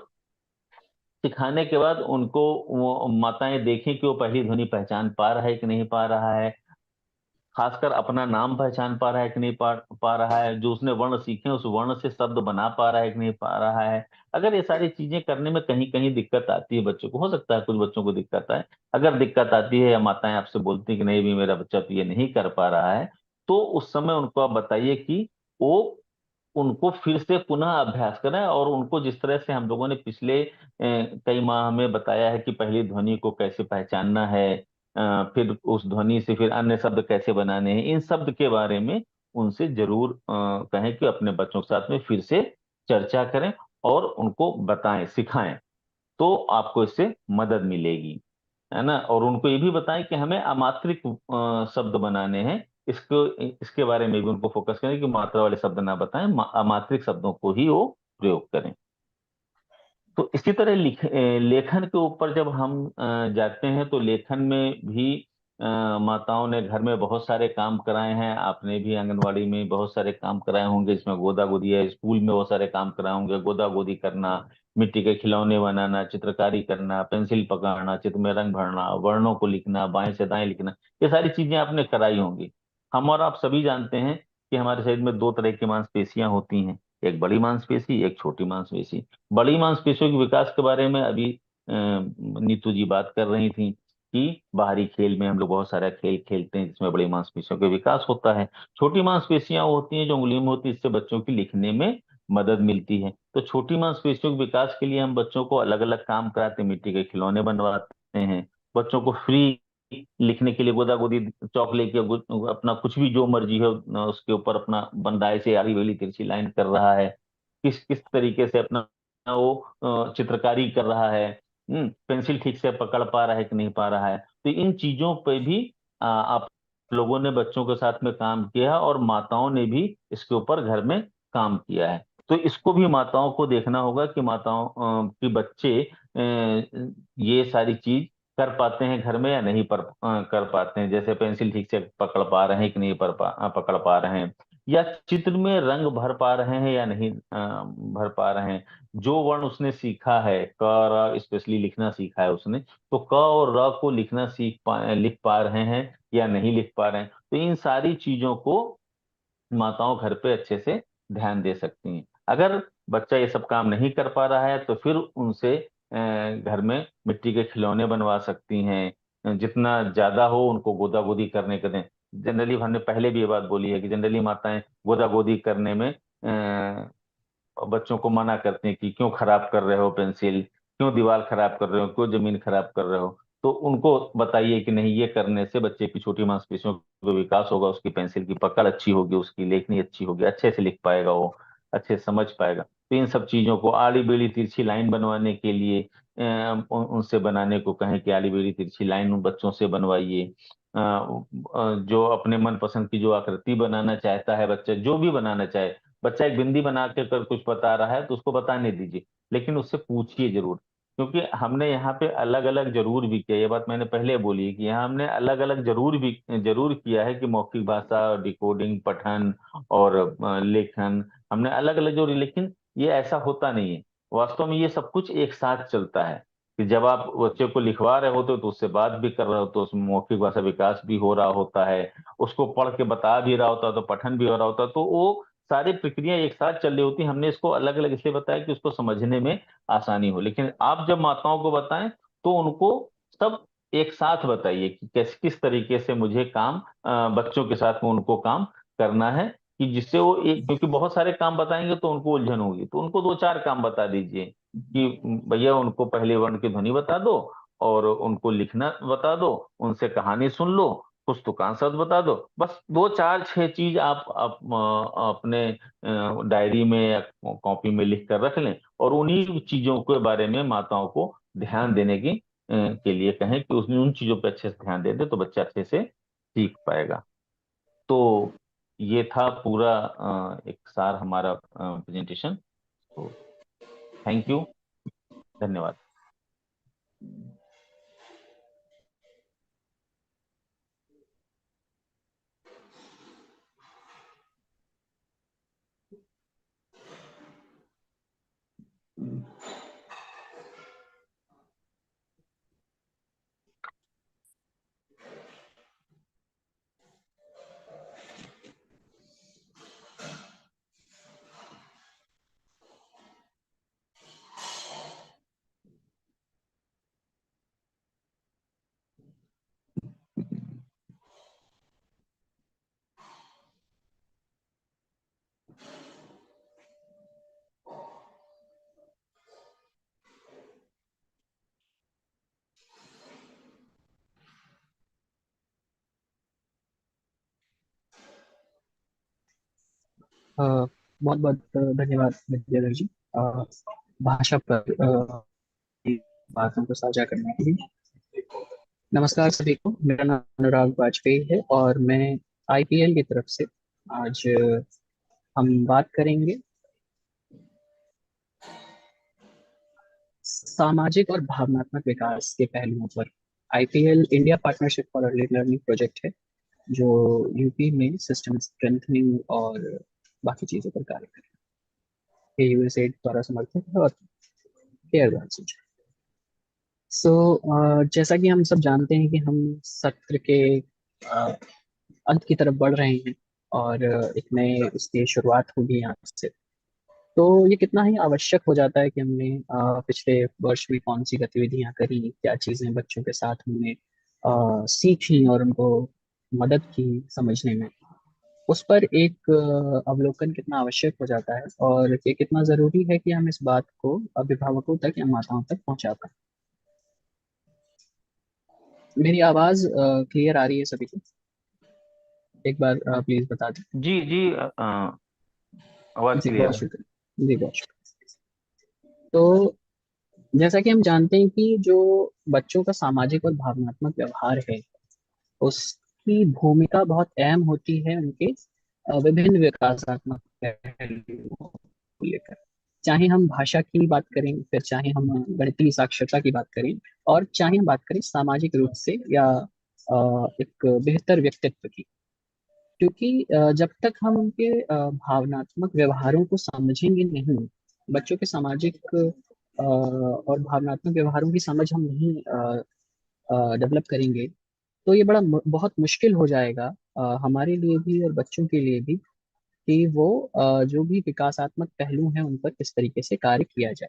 सिखाने के बाद उनको वो माताएं देखें कि वो पहली ध्वनि पहचान पा रहा है कि नहीं पा रहा है, खासकर अपना नाम पहचान पा रहा है कि नहीं पा रहा है, जो उसने वर्ण सीखे उस वर्ण से शब्द बना पा रहा है कि नहीं पा रहा है। अगर ये सारी चीजें करने में कहीं कहीं दिक्कत आती है बच्चों को, हो सकता है कुछ बच्चों को दिक्कत आए, अगर दिक्कत आती है या माताएं आपसे बोलती हैं कि नहीं भी मेरा बच्चा तो ये नहीं कर पा रहा है, तो उस समय उनको आप बताइए कि वो उनको फिर से पुनः अभ्यास करें, और उनको जिस तरह से हम लोगों ने पिछले कई माह में बताया है कि पहली ध्वनि को कैसे पहचानना है, फिर उस ध्वनि से फिर अन्य शब्द कैसे बनाने हैं, इन शब्द के बारे में उनसे जरूर कहें कि अपने बच्चों के साथ में फिर से चर्चा करें और उनको बताएं, सिखाएं, तो आपको इससे मदद मिलेगी, है ना। और उनको ये भी बताएं कि हमें अमात्रिक शब्द बनाने हैं, इसको इसके बारे में भी उनको फोकस करें कि मात्रा वाले शब्द ना बताएं, अमात्रिक शब्दों को ही वो प्रयोग करें। तो इसी तरह लेखन के ऊपर जब हम जाते हैं, तो लेखन में भी माताओं ने घर में बहुत सारे काम कराए हैं, आपने भी आंगनवाड़ी में बहुत सारे काम कराए होंगे, जिसमें गोदा गोदी है, स्कूल में बहुत सारे काम कराए होंगे, गोदा गोदी करना, मिट्टी के खिलौने बनाना, चित्रकारी करना, पेंसिल पकड़ना, चित्र में रंग भरना, वर्णों को लिखना, बाएं से दाएं लिखना, ये सारी चीजें आपने कराई होंगी। हम और आप सभी जानते हैं कि हमारे शरीर में दो तरह की मांसपेशियां होती हैं, एक बड़ी मांसपेशी, एक छोटी मांसपेशी। बड़ी मांसपेशियों के विकास के बारे में अभी नीतू जी बात कर रही थी कि बाहरी खेल में हम लोग बहुत सारा खेल खेलते हैं जिसमें बड़ी मांसपेशियों का विकास होता है। छोटी मांसपेशियां होती हैं जो उंगलियों में होती है, इससे बच्चों की लिखने में मदद मिलती है। तो छोटी मांसपेशियों के विकास के लिए हम बच्चों को अलग अलग काम कराते हैं, मिट्टी के खिलौने बनवाते हैं, बच्चों को फ्री लिखने के लिए गोदा गोदी चौक लेके अपना कुछ भी जो मर्जी है उसके ऊपर अपना बंदाई से आड़ी वेली तिरछी लाइन कर रहा है, किस किस तरीके से अपना वो चित्रकारी कर रहा है, पेंसिल ठीक से पकड़ पा रहा है कि नहीं पा रहा है। तो इन चीजों पे भी आप लोगों ने बच्चों के साथ में काम किया, और माताओं ने भी इसके ऊपर घर में काम किया है। तो इसको भी माताओं को देखना होगा कि माताओं कि बच्चे ये सारी चीज कर पाते हैं घर में या नहीं कर पाते हैं, जैसे पेंसिल ठीक से पकड़ पा रहे हैं कि नहीं पकड़ पा रहे हैं, या चित्र में रंग भर पा रहे हैं या नहीं भर पा रहे हैं। जो वर्ण उसने सीखा है, क र स्पेशली लिखना सीखा है उसने, तो क और र को लिख पा रहे हैं या नहीं लिख पा रहे हैं। तो इन सारी चीजों को माताओं घर पे अच्छे से ध्यान दे सकती हैं। अगर बच्चा ये सब काम नहीं कर पा रहा है तो फिर उनसे घर में मिट्टी के खिलौने बनवा सकती हैं, जितना ज्यादा हो उनको गोदा गोदी करने के दें। जनरली हमने पहले भी ये बात बोली है कि जनरली माताएं गोदा गोदी करने में बच्चों को मना करते हैं कि क्यों खराब कर रहे हो पेंसिल, क्यों दीवार खराब कर रहे हो, क्यों जमीन खराब कर रहे हो। तो उनको बताइए कि नहीं, ये करने से बच्चे की छोटी मांसपेशियों का विकास होगा, उसकी पेंसिल की पकड़ अच्छी होगी, उसकी लेखनी अच्छी होगी, अच्छे से लिख पाएगा वो, अच्छे से समझ पाएगा। तो इन सब चीजों को आड़ी बेड़ी तिरछी लाइन बनवाने के लिए उनसे बनाने को कहें कि आड़ी बेड़ी तिरछी लाइन उन बच्चों से बनवाइए। जो अपने मनपसंद की जो आकृति बनाना चाहता है, बच्चा जो भी बनाना चाहे, बच्चा एक बिंदी बना के कर कुछ बता रहा है तो उसको बताने दीजिए, लेकिन उससे पूछिए जरूर। क्योंकि हमने यहाँ पे अलग अलग जरूर भी किया, ये बात मैंने पहले बोली है कि यहाँ हमने अलग अलग जरूर किया है कि मौखिक भाषा, डिकोडिंग, पठन और लेखन हमने अलग अलग जरूर, लेकिन ये ऐसा होता नहीं है। वास्तव में ये सब कुछ एक साथ चलता है कि जब आप बच्चे को लिखवा रहे होते हो तो उससे बात भी कर रहे हो, तो उसमें मौखिक भाषा विकास भी हो रहा होता है, उसको पढ़ के बता भी रहा होता है तो पठन भी हो रहा होता है, तो वो सारी प्रक्रिया एक साथ चल रही होती है। हमने इसको अलग अलग इसलिए बताया कि उसको समझने में आसानी हो, लेकिन आप जब माताओं को बताएं तो उनको सब एक साथ बताइए कि किस तरीके से मुझे काम बच्चों के साथ में उनको काम करना है, कि जिससे वो एक, क्योंकि बहुत सारे काम बताएंगे तो उनको उलझन होगी, तो उनको दो चार काम बता दीजिए कि भैया उनको पहले वर्ण की ध्वनि बता दो, और उनको लिखना बता दो, उनसे कहानी सुन लो, कुछ तुकान शब्द बता दो। बस दो चार छह चीज आप अपने डायरी में या कॉपी में लिख कर रख लें, और उन्हीं चीजों के बारे में माताओं को ध्यान देने के लिए कहें कि उसने उन चीजों पर अच्छे से ध्यान दे दे तो बच्चा अच्छे से सीख पाएगा। तो ये था पूरा एक सार हमारा प्रेजेंटेशन। तो थैंक यू, धन्यवाद। बहुत बहुत धन्यवाद विद्याधर जी, भाषा पर बातों को साझा करने के लिए। नमस्कार सभी को, मेरा नाम अनुराग वाजपेयी है और मैं आईपीएल की तरफ से आज हम बात करेंगे सामाजिक और भावनात्मक विकास के पहलुओं पर। IPL India partnership for early learning project है जो यूपी में सिस्टम स्ट्रेंथनिंग और बाकी चीजों पर कार्य कर रहा है। ये यूएसएड द्वारा समर्थित है और केयर द्वारा। जैसा कि हम सब जानते हैं कि हम सत्र के अ, अंत की तरफ बढ़ रहे हैं और एक नए उसकी शुरुआत होगी यहाँ से। तो ये कितना ही आवश्यक हो जाता है कि हमने पिछले वर्ष में कौन सी गतिविधियां करी, क्या चीजें बच्चों के साथ हमने सीखी और उनको मदद की समझने में। उस पर एक अवलोकन कितना आवश्यक हो जाता है और ये कितना जरूरी है कि हम इस बात को अभिभावकों तक या माताओं तक पहुंचा पाएं। मेरी आवाज क्लियर आ रही है सभी को? एक बार प्लीज बता दें। जी जी, आवाज जी क्लियर बहुत है। शुक्रिया, जी बहुत शुक्रिया। तो जैसा कि हम जानते हैं कि जो बच्चों का सामाजिक और भावनात्मक व्यवहार है उसकी भूमिका बहुत अहम होती है उनके विभिन्न विकासात्मक पहलुओं को लेकर। चाहे हम भाषा की बात करें, फिर चाहे हम गणितीय साक्षरता की बात करें, और चाहे हम बात करें सामाजिक रूप से या एक बेहतर व्यक्तित्व की। क्योंकि जब तक हम उनके भावनात्मक व्यवहारों को समझेंगे नहीं, बच्चों के सामाजिक और भावनात्मक व्यवहारों की समझ हम नहीं डेवलप करेंगे, तो ये बहुत मुश्किल हो जाएगा हमारे लिए भी और बच्चों के लिए भी कि वो जो भी विकासात्मक पहलू हैं उन पर किस तरीके से कार्य किया जाए।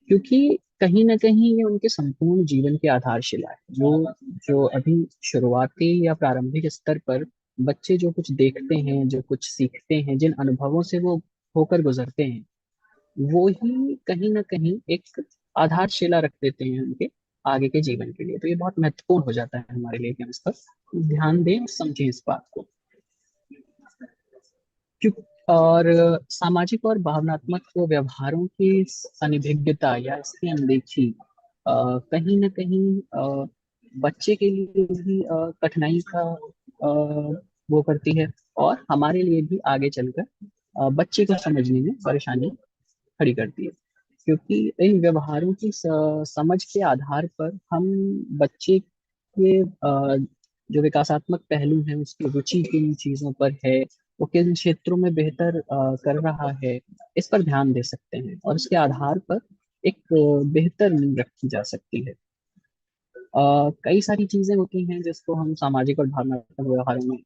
क्योंकि कहीं ना कहीं ये उनके संपूर्ण जीवन की आधारशिला है। जो जो अभी शुरुआती या प्रारंभिक स्तर पर बच्चे जो कुछ देखते हैं, जो कुछ सीखते हैं, जिन अनुभवों से वो होकर गुजरते हैं, वो ही कहीं ना कहीं एक आधारशिला रख देते हैं उनके आगे के जीवन के लिए। तो ये बहुत महत्वपूर्ण हो जाता है हमारे लिए कि हम इस पर ध्यान दें और समझें इस बात को। क्यों? और सामाजिक और भावनात्मक व्यवहारों की अनिभिज्ञता या इसकी अनदेखी कहीं ना कहीं बच्चे के लिए भी कठिनाई का वो करती है, और हमारे लिए भी आगे चलकर बच्चे को समझने में परेशानी खड़ी करती है। क्योंकि इन व्यवहारों की समझ के आधार पर हम बच्चे के जो विकासात्मक पहलू हैं उसकी रुचि किन चीजों पर है, वो किन क्षेत्रों में बेहतर कर रहा है, इस पर ध्यान दे सकते हैं और उसके आधार पर एक बेहतर नींव रखी जा सकती है। कई सारी चीजें होती हैं जिसको हम सामाजिक और भावनात्मक व्यवहारों में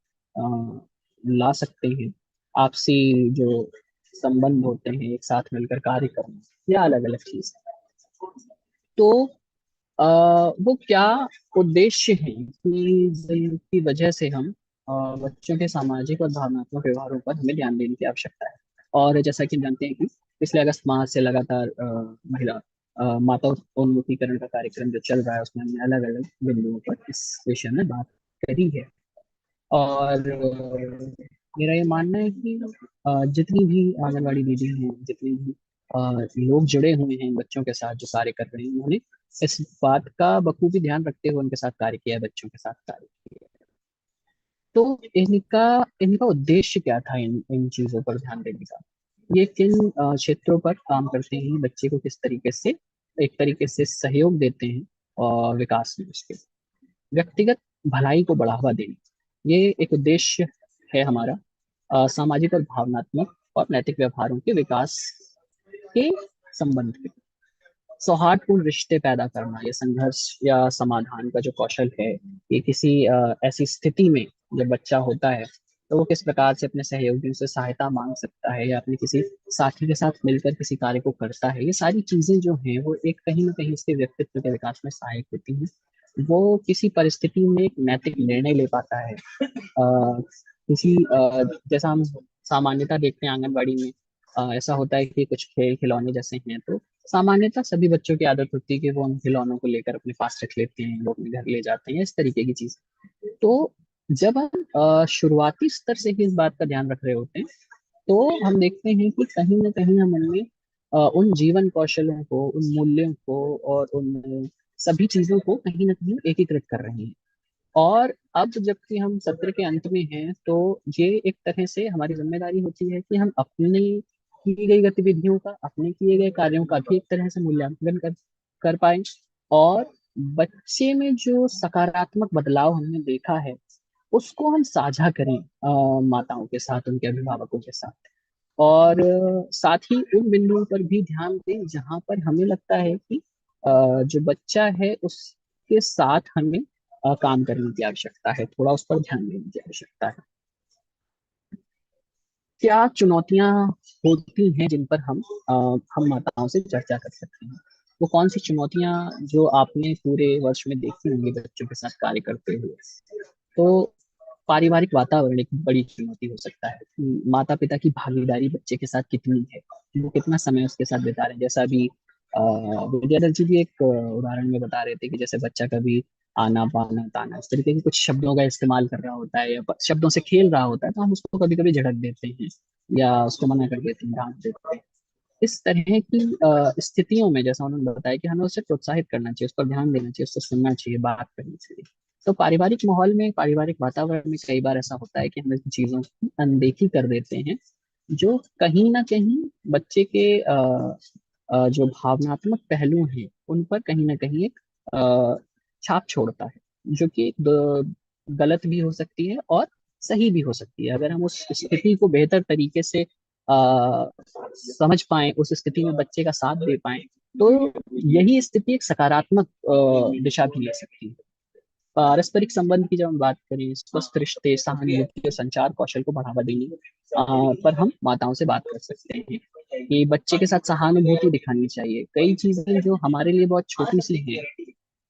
ला सकते हैं। आपसी जो संबंध होते हैं, एक साथ मिलकर कार्य करना, या अलग अलग चीज। तो अ, वो क्या उद्देश्य है कि जिनकी वजह से हम बच्चों के सामाजिक और भावनात्मक व्यवहारों पर हमें ध्यान देने की आवश्यकता है। और जैसा कि हम जानते हैं कि पिछले अगस्त माह से लगातार महिला माता उन्मुखीकरण का कार्यक्रम जो चल रहा है उसमें हमने अलग अलग बिंदुओं पर इस विषय में बात करी है। और मेरा ये मानना है कि जितनी भी आंगनवाड़ी दीदी हैं, जितने भी लोग जुड़े हुए हैं बच्चों के साथ जो कार्य कर रहे हैं, उन्होंने इस बात का बखूबी ध्यान रखते हुए उनके साथ कार्य किया है, बच्चों के साथ कार्य किया है। तो इनका इनका उद्देश्य क्या था इन इन चीजों पर ध्यान देने का? ये किन क्षेत्रों पर काम करते हैं, बच्चे को किस तरीके से एक तरीके से सहयोग देते हैं और विकास में उसके व्यक्तिगत भलाई को बढ़ावा देना, ये एक उद्देश्य है हमारा। सामाजिक और भावनात्मक और नैतिक व्यवहारों के विकास के संबंध में सौहार्दपूर्ण रिश्ते पैदा करना, ये संघर्ष या समाधान का जो कौशल है, ये किसी ऐसी स्थिति में जब बच्चा होता है तो वो किस प्रकार से अपने सहयोगियों से सहायता मांग सकता है या अपने किसी साथी के साथ मिलकर किसी कार्य को करता है। ये सारी चीजें जो हैं वो एक कहीं ना कहीं उसके व्यक्तित्व के विकास में सहायक होती हैं। वो किसी परिस्थिति में एक नैतिक निर्णय ले पाता है। किसी जैसा हम सामान्यता देखते हैं आंगनबाड़ी में, ऐसा होता है कि कुछ खेल खिलौने जैसे हैं, तो सामान्यतः सभी बच्चों की आदत होती है कि वो उन खिलौनों को लेकर अपने पास रख लेते हैं, वो अपने घर ले जाते हैं, इस तरीके की चीज। तो जब हम शुरुआती स्तर से ही इस बात का ध्यान रख रहे होते हैं तो हम देखते हैं कि कहीं ना कहीं हम उनमें उन जीवन कौशलों को, उन मूल्यों को और उन सभी चीजों को कहीं ना कहीं एकीकृत कर रहे हैं। और अब जबकि हम सत्र के अंत में हैं, तो ये एक तरह से हमारी जिम्मेदारी होती है कि हम अपने की गई गतिविधियों का, अपने किए गए कार्यों का भी एक तरह से मूल्यांकन कर पाए, और बच्चे में जो सकारात्मक बदलाव हमने देखा है उसको हम साझा करें माताओं के साथ, उनके अभिभावकों के साथ। और साथ ही उन बिंदुओं पर भी ध्यान दें जहां पर हमें लगता है कि जो बच्चा है उसके साथ हमें काम करने की आवश्यकता है, थोड़ा उस पर ध्यान देने की आवश्यकता है। क्या चुनौतियां होती हैं जिन पर हम माताओं से चर्चा कर सकते हैं? वो कौन सी चुनौतियां जो आपने पूरे वर्ष में देखी होंगी बच्चों के साथ कार्य करते हुए? तो पारिवारिक वातावरण एक बड़ी चुनौती हो सकता है कि माता पिता की भागीदारी बच्चे के साथ कितनी है, वो कितना समय उसके साथ बिता रहे हैं। जैसा अभी विद्याधर जी भी एक उदाहरण में बता रहे थे कि जैसे बच्चा कभी आना पाना ताना इस तरीके के कुछ शब्दों का इस्तेमाल कर रहा होता है या शब्दों से खेल रहा होता है, तो हम उसको कभी कभी झड़क देते हैं या उसको मना कर देते हैं, डांट देते हैं। इस तरह की स्थितियों में जैसा उन्होंने बताया कि हमें उसे प्रोत्साहित करना चाहिए, उस पर ध्यान देना चाहिए, उससे सुनना चाहिए, बात करनी चाहिए। तो पारिवारिक माहौल में, पारिवारिक वातावरण में कई बार ऐसा होता है कि हम इन चीजों की अनदेखी कर देते हैं, जो कहीं ना कहीं बच्चे के जो भावनात्मक पहलू हैं उन पर कहीं ना कहीं एक छाप छोड़ता है, जो कि गलत भी हो सकती है और सही भी हो सकती है। अगर हम उस स्थिति को बेहतर तरीके से समझ पाए, उस स्थिति में बच्चे का साथ दे पाए, तो यही स्थिति एक सकारात्मक दिशा भी ले सकती है। पारस्परिक संबंध की जब हम बात करें, स्वस्थ रिश्ते, सहानुभूति और संचार कौशल को बढ़ावा देने पर हम माताओं से बात कर सकते हैं कि बच्चे के साथ सहानुभूति दिखानी चाहिए। कई चीजें जो हमारे लिए बहुत छोटी सी हैं,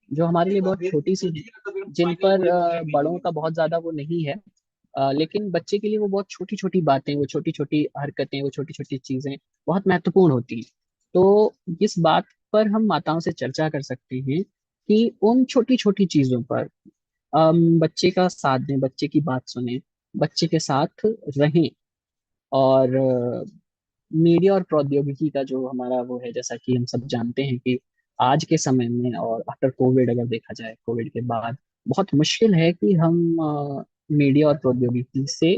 जो हमारे लिए बहुत छोटी सी हैं, जिन पर बड़ों का बहुत ज्यादा वो नहीं है, लेकिन बच्चे के लिए वो बहुत छोटी छोटी बातें, वो छोटी छोटी हरकतें, वो छोटी छोटी चीजें बहुत महत्वपूर्ण होती हैं। तो इस बात पर हम माताओं से चर्चा कर सकते हैं कि उन छोटी छोटी चीजों पर बच्चे का साथ दें, बच्चे की बात सुने, बच्चे के साथ रहें। और मीडिया और प्रौद्योगिकी का जो हमारा वो है, जैसा कि हम सब जानते हैं कि आज के समय में और आफ्टर कोविड, अगर देखा जाए कोविड के बाद, बहुत मुश्किल है कि हम मीडिया और प्रौद्योगिकी से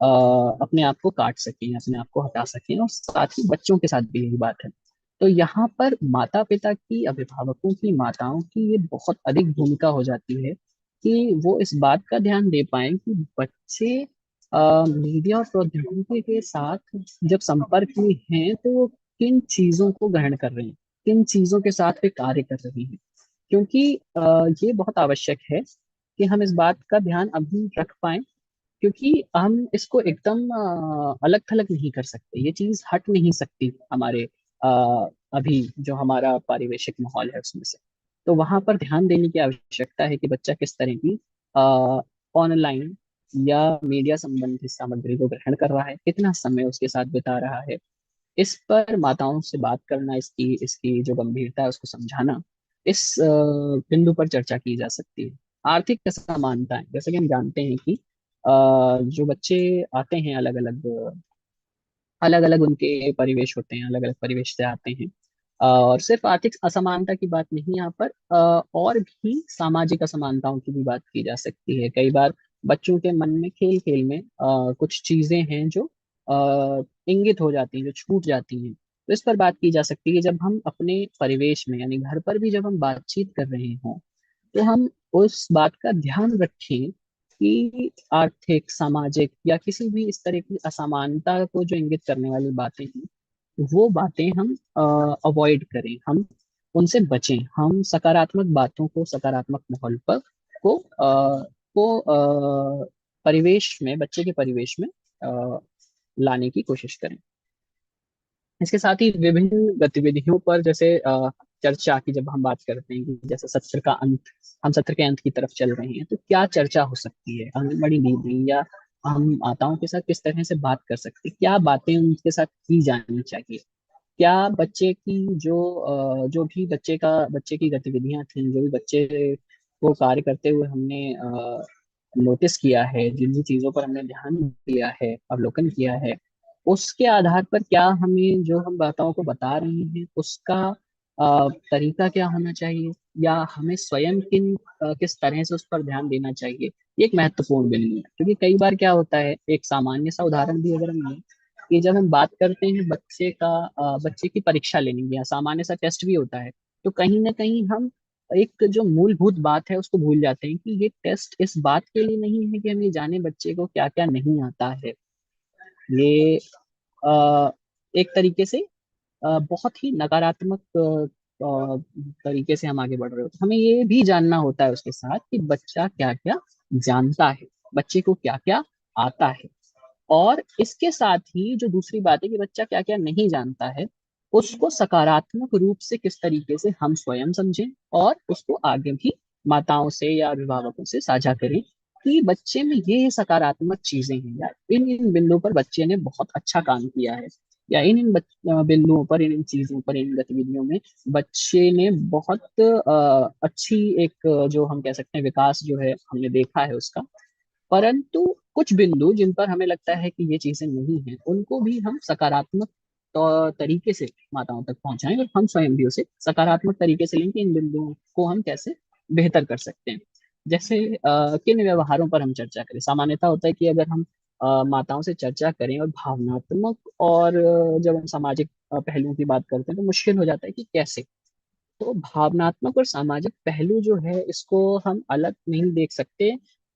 अपने आप को काट सकें, अपने आप को हटा सकें, और साथ ही बच्चों के साथ भी यही बात है। तो यहाँ पर माता पिता की, अभिभावकों की, माताओं की ये बहुत अधिक भूमिका हो जाती है कि वो इस बात का ध्यान दे पाए कि बच्चे मीडिया और प्रौद्योगिकी के साथ जब संपर्क में हैं तो वो किन चीजों को ग्रहण कर रहे हैं, किन चीजों के साथ वे कार्य कर रहे हैं। क्योंकि ये बहुत आवश्यक है कि हम इस बात का ध्यान अभी रख पाए, क्योंकि हम इसको एकदम अलग थलग नहीं कर सकते, ये चीज हट नहीं सकती हमारे अभी जो हमारा पारिवेशिक माहौल है उसमें से। तो वहां पर ध्यान देने की आवश्यकता है कि बच्चा किस तरह की ऑनलाइन या मीडिया संबंधी सामग्री को ग्रहण कर रहा है, कितना समय उसके साथ बिता रहा है। इस पर माताओं से बात करना, इसकी इसकी जो गंभीरता है उसको समझाना, इस बिंदु पर चर्चा की जा सकती है। आर्थिक असमानताएं, जैसे कि हम जानते हैं कि जो बच्चे आते हैं, अलग अलग अलग अलग उनके परिवेश होते हैं, अलग अलग परिवेश से आते हैं। और सिर्फ आर्थिक असमानता की बात नहीं यहाँ पर, और भी सामाजिक असमानताओं की भी बात की जा सकती है। कई बार बच्चों के मन में खेल खेल में कुछ चीजें हैं जो इंगित हो जाती हैं, जो छूट जाती हैं। तो इस पर बात की जा सकती है। जब हम अपने परिवेश में, यानी घर पर भी जब हम बातचीत कर रहे हों, तो हम उस बात का ध्यान रखें कि आर्थिक, सामाजिक या किसी भी इस तरह की असमानता को जो इंगित करने वाली बातें हैं, वो बातें हम अवॉइड करें, हम उनसे बचें। हम सकारात्मक बातों को, सकारात्मक माहौल पर को परिवेश में, बच्चे के परिवेश में लाने की कोशिश करें। इसके साथ ही विभिन्न गतिविधियों पर, जैसे चर्चा की जब हम बात करते हैं कि जैसे सत्र का अंत, हम सत्र के अंत की तरफ चल रहे हैं, तो क्या चर्चा हो सकती है आंगनबाड़ी दीदी या हम माताओं के साथ किस तरह से बात कर सकते हैं, क्या बातें उनके साथ की जानी चाहिए? क्या बच्चे की जो भी बच्चे की गतिविधियां थी, जो भी बच्चे को कार्य करते हुए हमने नोटिस किया है, जिन भी चीजों पर हमने ध्यान दिया है, अवलोकन किया है, उसके आधार पर क्या हमें जो हम माताओं को बता रहे हैं उसका तरीका क्या होना चाहिए, या हमें स्वयं किस तरह से उस पर ध्यान देना चाहिए, ये एक महत्वपूर्ण बिंदु है। क्योंकि कई बार क्या होता है, एक सामान्य सा उदाहरण भी अगर हम लें, कि जब हम बात करते हैं बच्चे की परीक्षा लेने की, या सामान्य सा टेस्ट भी होता है, तो कहीं ना कहीं हम एक जो मूलभूत बात है उसको भूल जाते हैं, कि ये टेस्ट इस बात के लिए नहीं है कि हम ये जाने बच्चे को क्या क्या नहीं आता है। ये एक तरीके से बहुत ही नकारात्मक तरीके से हम आगे बढ़ रहे होते हैं। हमें ये भी जानना होता है उसके साथ कि बच्चा क्या क्या जानता है, बच्चे को क्या क्या आता है। और इसके साथ ही जो दूसरी बात है कि बच्चा क्या क्या नहीं जानता है, उसको सकारात्मक रूप से किस तरीके से हम स्वयं समझें, और उसको आगे भी माताओं से या अभिभावकों से साझा करें कि बच्चे में ये सकारात्मक चीजें हैं, या इन इन बिंदुओं पर बच्चे ने बहुत अच्छा काम किया है, या बिंदुओं पर, इन इन चीजों पर, इन गतिविधियों में बच्चे ने बहुत अच्छी एक जो हम कह सकते हैं विकास जो है हमने देखा है उसका। परंतु कुछ बिंदु जिन पर हमें लगता है कि ये चीजें नहीं हैं, उनको भी हम सकारात्मक तरीके से माताओं तक पहुंचाएं, और हम स्वयं भी उसे सकारात्मक तरीके से लें कि इन बिंदुओं को हम कैसे बेहतर कर सकते हैं। जैसे किन व्यवहारों पर हम चर्चा करें। सामान्यता होता है कि अगर हम माताओं से चर्चा करें और भावनात्मक, और जब हम सामाजिक पहलुओं की बात करते हैं तो मुश्किल हो जाता है कि कैसे। तो भावनात्मक और सामाजिक पहलू जो है इसको हम अलग नहीं देख सकते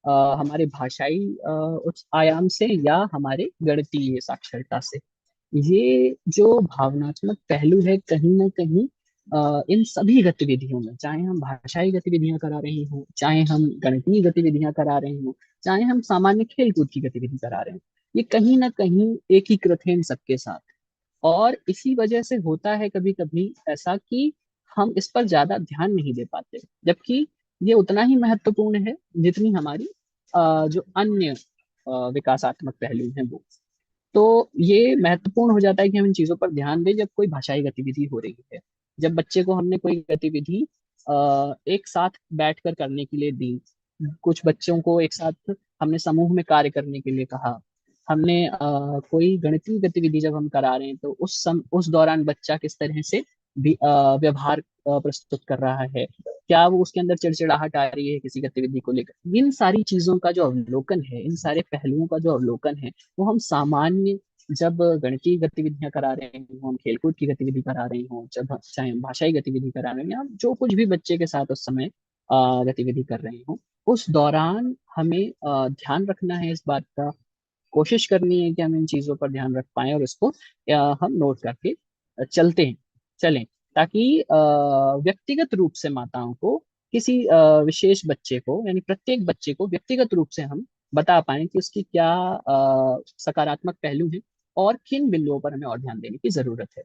हमारे भाषाई उस आयाम से या हमारे गणितीय साक्षरता से। ये जो भावनात्मक पहलू है कहीं ना कहीं इन सभी गतिविधियों में, चाहे हम भाषाई गतिविधियां करा रहे हों, चाहे हम गणितीय गतिविधियां करा रहे हों, चाहे हम सामान्य खेल कूद की गतिविधि करा रहे हैं, ये कहीं ना कहीं एकीकृत है इन सबके साथ। और इसी वजह से होता है कभी कभी ऐसा कि हम इस पर ज्यादा ध्यान नहीं दे पाते, जबकि ये उतना ही महत्वपूर्ण है जितनी हमारी जो अन्य विकासात्मक पहलू हैं वो। तो ये महत्वपूर्ण हो जाता है कि हम इन चीजों पर ध्यान दें जब कोई भाषाई गतिविधि हो रही है। जब बच्चे को हमने कोई गतिविधि एक साथ बैठकर करने के लिए दी, कुछ बच्चों को एक साथ हमने समूह में कार्य करने के लिए कहा, हमने कोई गणितीय गतिविधि जब हम करा रहे हैं तो उस दौरान बच्चा किस तरह से व्यवहार प्रस्तुत कर रहा है, क्या वो उसके अंदर चिड़चिड़ाहट आ रही है किसी गतिविधि को लेकर, इन सारी चीजों का जो अवलोकन है, इन सारे पहलुओं का जो अवलोकन है, वो हम सामान्य जब गणितीय गतिविधियां करा रहे हों, हम खेलकूद की गतिविधि करा रहे हों, चाहे हम भाषाई गतिविधि करा रहे हैं, या जो कुछ भी बच्चे के साथ उस समय गतिविधि कर रहे हों, उस दौरान हमें ध्यान रखना है इस बात का, कोशिश करनी है कि हम इन चीजों पर ध्यान रख पाएं, और इसको हम नोट करके चलें, ताकि व्यक्तिगत रूप से माताओं को किसी विशेष बच्चे को, यानी प्रत्येक बच्चे को व्यक्तिगत रूप से हम बता पाएं कि उसकी क्या सकारात्मक पहलू है, और किन बिंदुओं पर हमें और ध्यान देने की जरूरत है।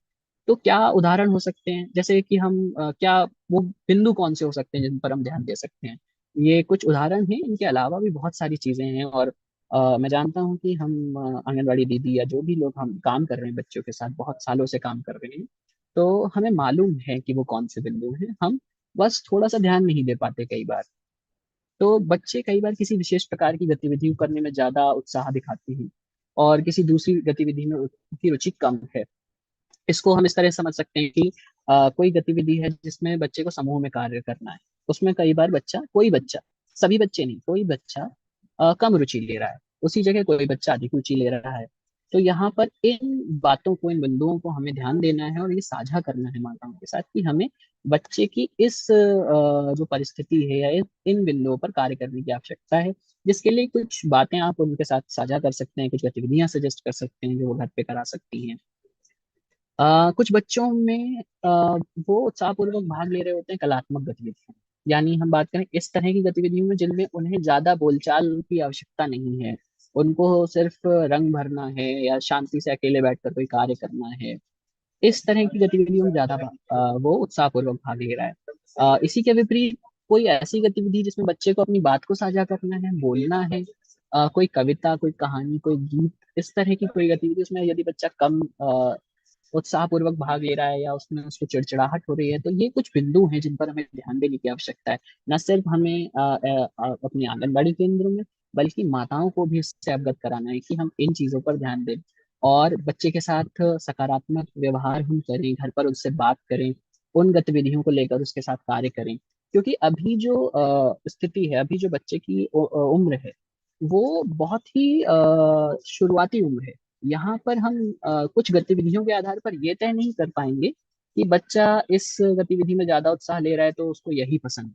तो क्या उदाहरण हो सकते हैं, जैसे कि हम क्या वो बिंदु कौन से हो सकते हैं जिन पर हम ध्यान दे सकते हैं। ये कुछ उदाहरण हैं, इनके अलावा भी बहुत सारी चीजें हैं। और मैं जानता हूँ कि हम आंगनवाड़ी दीदी या जो भी लोग हम काम कर रहे हैं बच्चों के साथ, बहुत सालों से काम कर रहे हैं, तो हमें मालूम है कि वो कौन से बिंदु हैं, हम बस थोड़ा सा ध्यान नहीं दे पाते कई बार। तो बच्चे कई बार किसी विशेष प्रकार की गतिविधि करने में ज्यादा उत्साह दिखाते हैं, और किसी दूसरी गतिविधि में उनकी रुचि कम है। इसको हम इस तरह समझ सकते हैं कि कोई गतिविधि है जिसमें बच्चे को समूह में कार्य करना है, उसमें कई बार कोई बच्चा, सभी बच्चे नहीं, कोई बच्चा कम रुचि ले रहा है, उसी जगह कोई बच्चा अधिक रुचि ले रहा है। तो यहाँ पर इन बातों को, इन बिंदुओं को हमें ध्यान देना है, और ये साझा करना है माताओं के साथ कि हमें बच्चे की इस जो परिस्थिति है या इन बिंदुओं पर कार्य करने की आवश्यकता है, जिसके लिए कुछ बातें आप उनके साथ साझा कर सकते हैं, कुछ गतिविधियां सजेस्ट कर सकते हैं जो वो घर पे करा सकती हैं। कुछ बच्चों में वो उत्साहपूर्वक भाग ले रहे होते हैं कलात्मक गतिविधियों में। यानी हम बात करें इस तरह की गतिविधियों में जिनमें उन्हें ज्यादा बोलचाल की आवश्यकता नहीं है, उनको सिर्फ रंग भरना है या शांति से अकेले बैठकर कोई कार्य करना है। इस तरह की गतिविधियों में ज्यादा वो उत्साहपूर्वक भाग ले रहा है। इसी के विपरीत कोई ऐसी गतिविधि जिसमें बच्चे को अपनी बात को साझा करना है, बोलना है, कोई कविता, कोई कहानी, कोई गीत, इस तरह की कोई गतिविधि, उसमें यदि बच्चा कम उत्साहपूर्वक भाग ले रहा है या उसमें उसको चिड़चिड़ाहट हो रही है, तो ये कुछ बिंदु हैं जिन पर हमें ध्यान देने की आवश्यकता है। न सिर्फ हमें अपने आंगनबाड़ी केंद्र में, बल्कि माताओं को भी इससे अवगत कराना है कि हम इन चीजों पर ध्यान दें। और बच्चे के साथ सकारात्मक व्यवहार हम करें, घर पर उससे बात करें, उन गतिविधियों को लेकर उसके साथ कार्य करें। क्योंकि अभी जो स्थिति है, अभी जो बच्चे की उम्र है, वो बहुत ही शुरुआती उम्र है। यहाँ पर हम कुछ गतिविधियों के आधार पर ये तय नहीं कर पाएंगे कि बच्चा इस गतिविधि में ज्यादा उत्साह ले रहा है तो उसको यही पसंद है।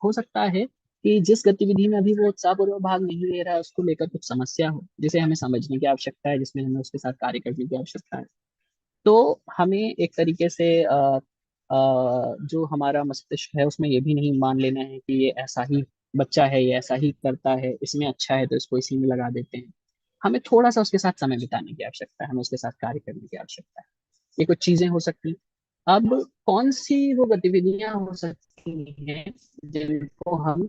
हो सकता है कि जिस गतिविधि में अभी वो उत्साहपूर्वक भाग नहीं ले रहा है उसको लेकर कुछ समस्या हो, जिसे हमें समझने की आवश्यकता है, जिसमें हमें उसके साथ कार्य करने की आवश्यकता है। तो हमें एक तरीके से जो हमारा मस्तिष्क है उसमें ये भी नहीं मान लेना है कि ये ऐसा ही बच्चा है, ये ऐसा ही करता है, इसमें अच्छा है तो इसको इसी में लगा देते हैं। हमें थोड़ा सा उसके साथ समय बिताने की आवश्यकता है, हमें उसके साथ कार्य करने की आवश्यकता है। ये कुछ चीजें हो सकती। अब कौन सी वो गतिविधियां हो सकती हैं जिनको हम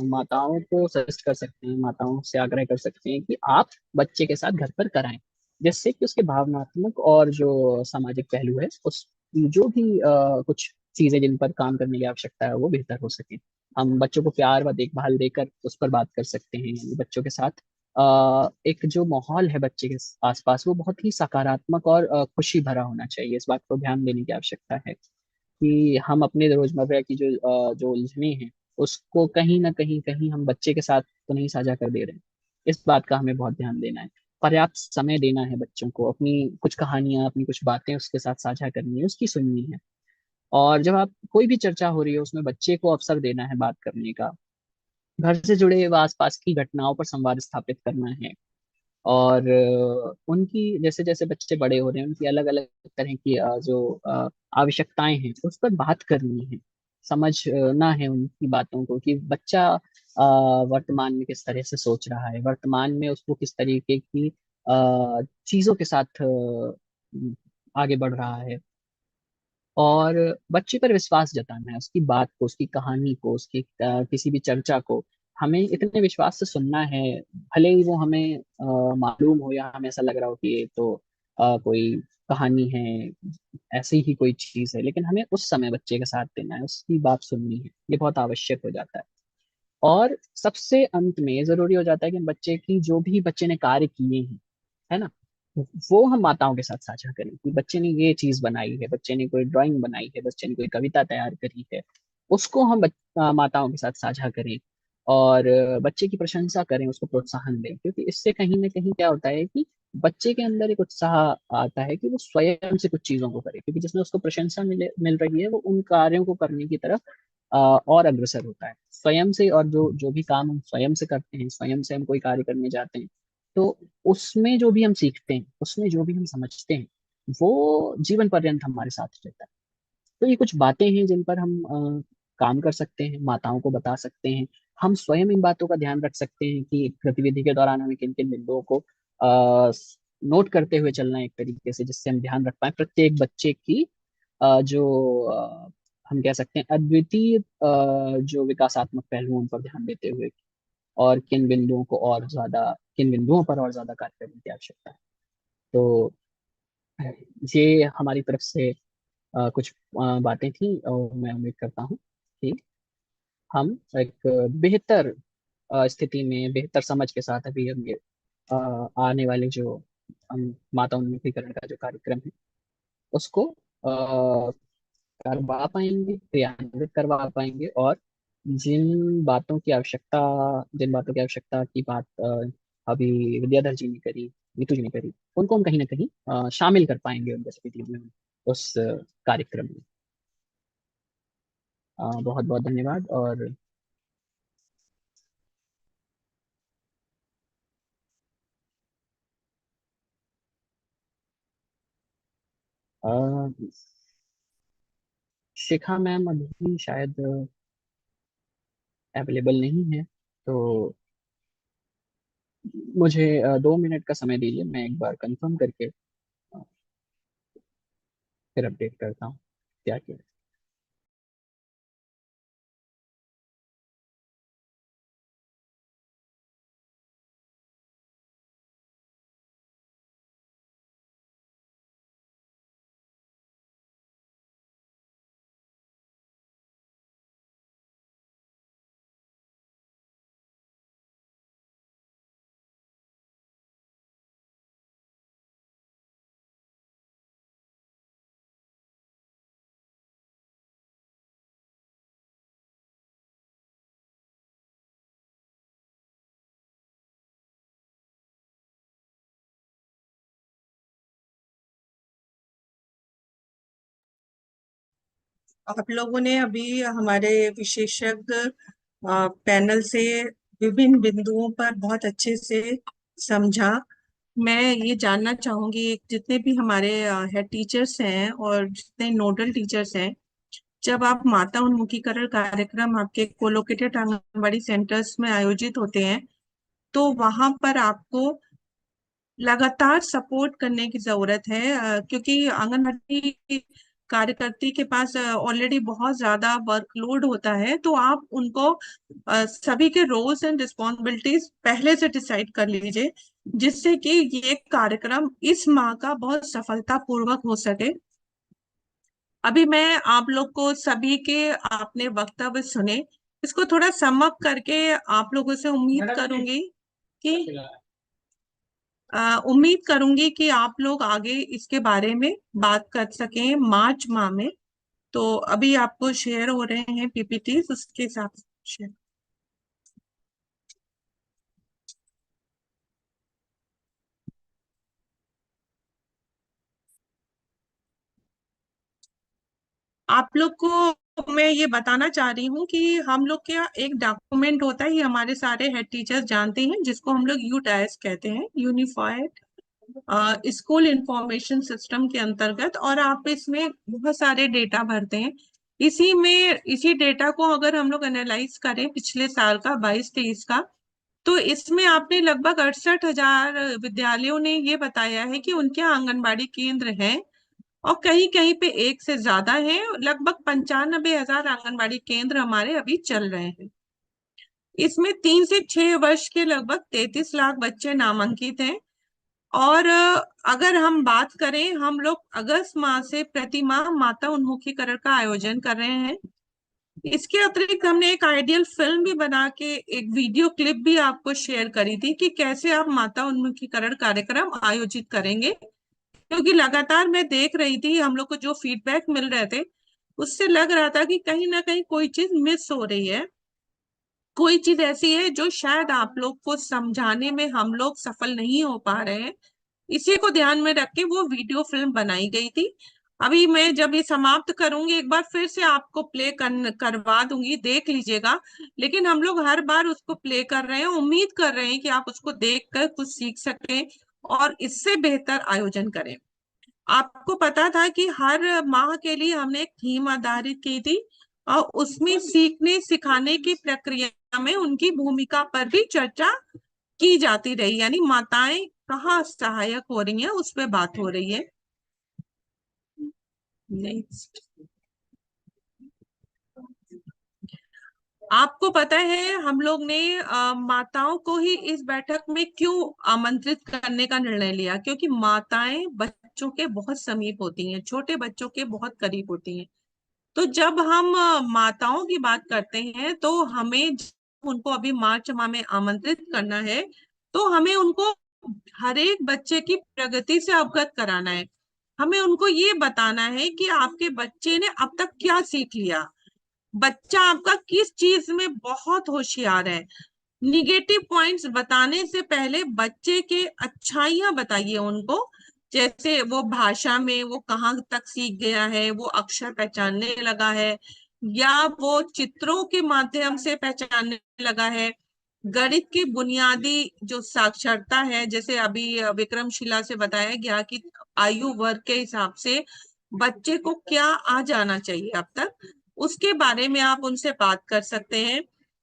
माताओं को सजेस्ट कर सकते हैं, माताओं से आग्रह कर सकते हैं कि आप बच्चे के साथ घर पर कराएं, जिससे कि उसके भावनात्मक और जो सामाजिक पहलू है उस जो भी कुछ चीजें जिन पर काम करने की आवश्यकता है वो बेहतर हो सके। हम बच्चों को प्यार व देखभाल देकर उस पर बात कर सकते हैं। बच्चों के साथ एक जो माहौल है बच्चे के आसपास वो बहुत ही सकारात्मक और खुशी भरा होना चाहिए। इस बात को ध्यान देने की आवश्यकता है कि हम अपने रोजमर्रा की जो उलझने हैं उसको कहीं ना कहीं कहीं हम बच्चे के साथ तो नहीं साझा कर दे रहे हैं। इस बात का हमें बहुत ध्यान देना है। पर्याप्त समय देना है बच्चों को, अपनी कुछ कहानियां, अपनी कुछ बातें उसके साथ साझा करनी है, उसकी सुननी है। और जब आप कोई भी चर्चा हो रही है उसमें बच्चे को अवसर देना है बात करने का। घर से जुड़े व आसपास की घटनाओं पर संवाद स्थापित करना है। और उनकी जैसे जैसे बच्चे बड़े हो रहे हैं उनकी अलग अलग तरह की जो आवश्यकताएं हैं उस पर बात करनी है। समझना है उनकी बातों को कि बच्चा वर्तमान में किस तरह से सोच रहा है, वर्तमान में उसको किस तरीके की चीजों के साथ आगे बढ़ रहा है। और बच्चे पर विश्वास जताना है, उसकी बात को, उसकी कहानी को, उसकी किसी भी चर्चा को हमें इतने विश्वास से सुनना है। भले ही वो हमें मालूम हो या हमें ऐसा लग रहा हो कि ये तो कोई कहानी है, ऐसी ही कोई चीज है, लेकिन हमें उस समय बच्चे का साथ देना है, उसकी बात सुननी है। ये बहुत आवश्यक हो जाता है। और सबसे अंत में ये जरूरी हो जाता है कि बच्चे की जो भी बच्चे ने कार्य किए हैं, है ना, वो हम माताओं के साथ साझा करें कि बच्चे ने ये चीज बनाई है, बच्चे ने कोई ड्राइंग बनाई है, बच्चे ने कोई कविता तैयार करी है, उसको हम माताओं के साथ साझा करें। और बच्चे की प्रशंसा करें, उसको प्रोत्साहन दें। क्योंकि इससे कहीं ना कहीं क्या होता है कि बच्चे के अंदर एक उत्साह आता है कि वो स्वयं से कुछ चीजों को करे, क्योंकि जिसमें उसको प्रशंसा मिल रही है वो उन कार्यों को करने की तरफ और अग्रसर होता है स्वयं से। और जो जो भी काम हम स्वयं से करते हैं, स्वयं से हम कोई कार्य करने जाते हैं, तो उसमें जो भी हम सीखते हैं, उसमें जो भी हम समझते हैं, वो जीवन पर्यंत हमारे साथ रहता है। तो ये कुछ बातें हैं जिन पर हम काम कर सकते हैं, माताओं को बता सकते हैं। हम स्वयं इन बातों का ध्यान रख सकते हैं कि गतिविधि के दौरान हमें किन किन बिंदुओं को नोट करते हुए चलना है एक तरीके से, जिससे हम ध्यान रख पाए प्रत्येक बच्चे की जो हम कह सकते हैं अद्वितीय जो विकासात्मक पहलू उन पर ध्यान देते हुए, और किन बिंदुओं पर और ज्यादा कार्य करने की आवश्यकता है। तो ये हमारी तरफ से कुछ बातें थी, और मैं उम्मीद करता हूँ कि हम एक बेहतर स्थिति में, बेहतर समझ के साथ अभी हम ये आने वाले जो हम माता उन्मुखीकरण का जो कार्यक्रम है उसको करवा पाएंगे, क्रियान्वित करवा पाएंगे। और जिन बातों की आवश्यकता की बात अभी विद्याधर जी ने करी, नीतू जी ने करी, उनको हम कहीं ना कहीं शामिल कर पाएंगे उन गतिविधियों में, उस कार्यक्रम में। बहुत बहुत धन्यवाद। और अ, शिखा मैम अभी शायद अवेलेबल नहीं है, तो मुझे 2 मिनट का समय दीजिए, मैं एक बार कंफर्म करके फिर अपडेट करता हूँ क्या क्या। आप लोगों ने अभी हमारे विशेषज्ञ पैनल से विभिन्न बिंदुओं पर बहुत अच्छे से समझा। मैं ये जानना चाहूंगी, जितने भी हमारे हेड टीचर्स हैं और जितने नोडल टीचर्स हैं, जब आप माता उन्मुखीकरण कार्यक्रम आपके कोलोकेटेड आंगनबाड़ी सेंटर्स में आयोजित होते हैं, तो वहां पर आपको लगातार सपोर्ट करने की जरूरत है, क्योंकि आंगनबाड़ी कार्यकर्ती के पास ऑलरेडी बहुत ज्यादा वर्कलोड होता है। तो आप उनको सभी के रोल्स एंड रिस्पॉन्सिबिलिटीज पहले से डिसाइड कर लीजिए, जिससे कि ये कार्यक्रम इस माह का बहुत सफलतापूर्वक हो सके। अभी मैं आप लोग को सभी के आपने वक्तव्य सुने, इसको थोड़ा सम अप करके आप लोगों से उम्मीद करूंगी कि आप लोग आगे इसके बारे में बात कर सकें मार्च माह में। तो अभी आपको शेयर हो रहे हैं पीपीटी, उसके हिसाब से शेयर। आप लोग को मैं ये बताना चाह रही हूँ कि हम लोग के यहाँ एक डॉक्यूमेंट होता है, ये हमारे सारे हेड टीचर्स जानते हैं, जिसको हम लोग यूडाइस कहते हैं, यूनिफाइड स्कूल इंफॉर्मेशन सिस्टम के अंतर्गत। और आप इसमें बहुत सारे डेटा भरते हैं। इसी डेटा को अगर हम लोग एनालाइज करें पिछले साल का 22-23 का, तो इसमें आपने लगभग 68,000 विद्यालयों ने ये बताया है कि उनके यहाँ आंगनबाड़ी केंद्र हैं, और कहीं कहीं पे एक से ज्यादा है। लगभग 95,000 आंगनबाड़ी केंद्र हमारे अभी चल रहे हैं। इसमें 3 से 6 वर्ष के लगभग 33 लाख बच्चे नामांकित हैं। और अगर हम बात करें, हम लोग अगस्त माह से प्रति माह माता उन्मुखीकरण का आयोजन कर रहे हैं। इसके अतिरिक्त हमने एक आइडियल फिल्म भी बना के एक वीडियो क्लिप भी आपको शेयर करी थी कि कैसे आप माता उन्मुखीकरण कार्यक्रम आयोजित करेंगे। क्योंकि लगातार मैं देख रही थी, हम लोग को जो फीडबैक मिल रहे थे, उससे लग रहा था कि कहीं ना कहीं कोई चीज मिस हो रही है, कोई चीज ऐसी है जो शायद आप लोग को समझाने में हम लोग सफल नहीं हो पा रहे हैं। इसी को ध्यान में रख के वो वीडियो फिल्म बनाई गई थी। अभी मैं जब ये समाप्त करूंगी, एक बार फिर से आपको करवा दूंगी, देख लीजिएगा। लेकिन हम लोग हर बार उसको प्ले कर रहे हैं, उम्मीद कर रहे हैं कि आप उसको देखकर कुछ सीख सकें और इससे बेहतर आयोजन करें। आपको पता था कि हर माह के लिए हमने एक थीम आधारित की थी, और उसमें सीखने सिखाने की प्रक्रिया में उनकी भूमिका पर भी चर्चा की जाती रही, यानी माताएं कहाँ सहायक हो रही हैं उस पर बात हो रही है। नेक्स्ट, आपको पता है हम लोग ने माताओं को ही इस बैठक में क्यों आमंत्रित करने का निर्णय लिया? क्योंकि माताएं बच्चों के बहुत समीप होती हैं, छोटे बच्चों के बहुत करीब होती हैं। तो जब हम माताओं की बात करते हैं, तो हमें उनको अभी मार्च माह में आमंत्रित करना है, तो हमें उनको हर एक बच्चे की प्रगति से अवगत कराना है। हमें उनको ये बताना है कि आपके बच्चे ने अब तक क्या सीख लिया, बच्चा आपका किस चीज में बहुत होशियार है। निगेटिव पॉइंट्स बताने से पहले बच्चे के अच्छाइयां बताइए उनको, जैसे वो भाषा में वो कहाँ तक सीख गया है, वो अक्षर पहचानने लगा है, या वो चित्रों के माध्यम से पहचानने लगा है। गणित की बुनियादी जो साक्षरता है, जैसे अभी विक्रमशिला से बताया गया कि आयु वर्ग के हिसाब से बच्चे को क्या आ जाना चाहिए अब तक, उसके बारे में आप उनसे बात कर सकते हैं।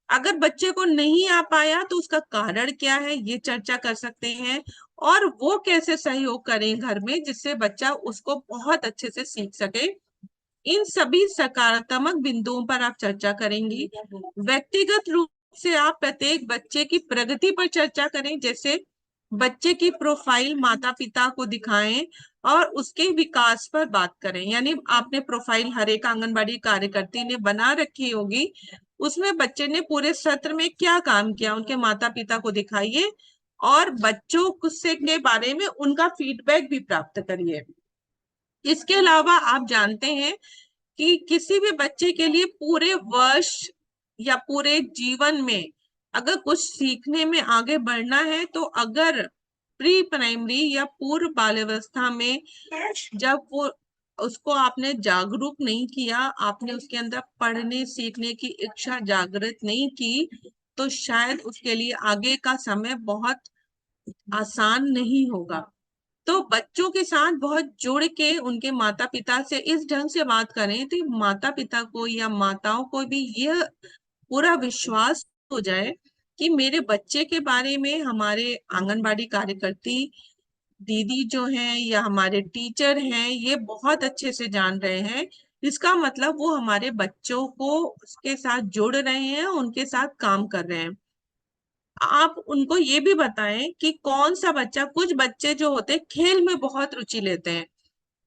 अगर बच्चे को नहीं आ पाया तो उसका कारण क्या है, ये चर्चा कर सकते हैं। और वो कैसे सहयोग करें घर में, जिससे बच्चा उसको बहुत अच्छे से सीख सके। इन सभी सकारात्मक बिंदुओं पर आप चर्चा करेंगी। व्यक्तिगत रूप से आप प्रत्येक बच्चे की प्रगति पर चर्चा करें, जैसे बच्चे की प्रोफाइल माता पिता को दिखाएं और उसके विकास पर बात करें। यानी आपने प्रोफाइल हर एक आंगनबाड़ी कार्यकर्ती ने बना रखी होगी, उसमें बच्चे ने पूरे सत्र में क्या काम किया उनके माता पिता को दिखाइए, और बच्चों से के बारे में उनका फीडबैक भी प्राप्त करिए। इसके अलावा आप जानते हैं कि किसी भी बच्चे के लिए पूरे वर्ष या पूरे जीवन में अगर कुछ सीखने में आगे बढ़ना है, तो अगर प्री प्राइमरी या पूर्व बाल्यावस्था में जब वो उसको आपने जागरूक नहीं किया, आपने उसके अंदर पढ़ने सीखने की इच्छा जागृत नहीं की, तो शायद उसके लिए आगे का समय बहुत आसान नहीं होगा। तो बच्चों के साथ बहुत जुड़ के उनके माता पिता से इस ढंग से बात करें तो माता पिता को या माताओं को भी यह पूरा विश्वास हो जाए कि मेरे बच्चे के बारे में हमारे आंगनबाड़ी कार्यकर्ती दीदी जो हैं या हमारे टीचर हैं ये बहुत अच्छे से जान रहे हैं। इसका मतलब वो हमारे बच्चों को उसके साथ जोड़ रहे हैं, उनके साथ काम कर रहे हैं। आप उनको ये भी बताएं कि कौन सा बच्चा, कुछ बच्चे जो होते हैं खेल में बहुत रुचि लेते हैं,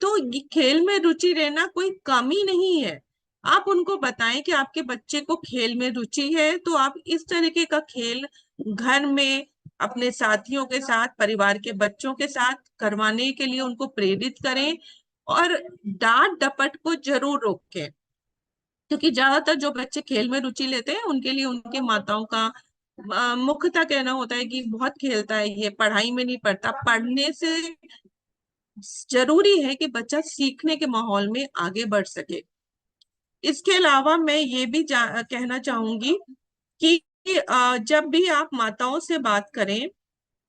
तो ये खेल में रुचि लेना कोई कमी नहीं है। आप उनको बताएं कि आपके बच्चे को खेल में रुचि है तो आप इस तरीके का खेल घर में अपने साथियों के साथ, परिवार के बच्चों के साथ करवाने के लिए उनको प्रेरित करें, और डांट डपट को जरूर रोकें। क्योंकि ज्यादातर जो बच्चे खेल में रुचि लेते हैं उनके लिए उनके माताओं का मुख्यतः कहना होता है कि बहुत खेलता है, ये पढ़ाई में नहीं पढ़ता। पढ़ने से जरूरी है कि बच्चा सीखने के माहौल में आगे बढ़ सके। इसके अलावा मैं ये भी कहना चाहूंगी कि जब भी आप माताओं से बात करें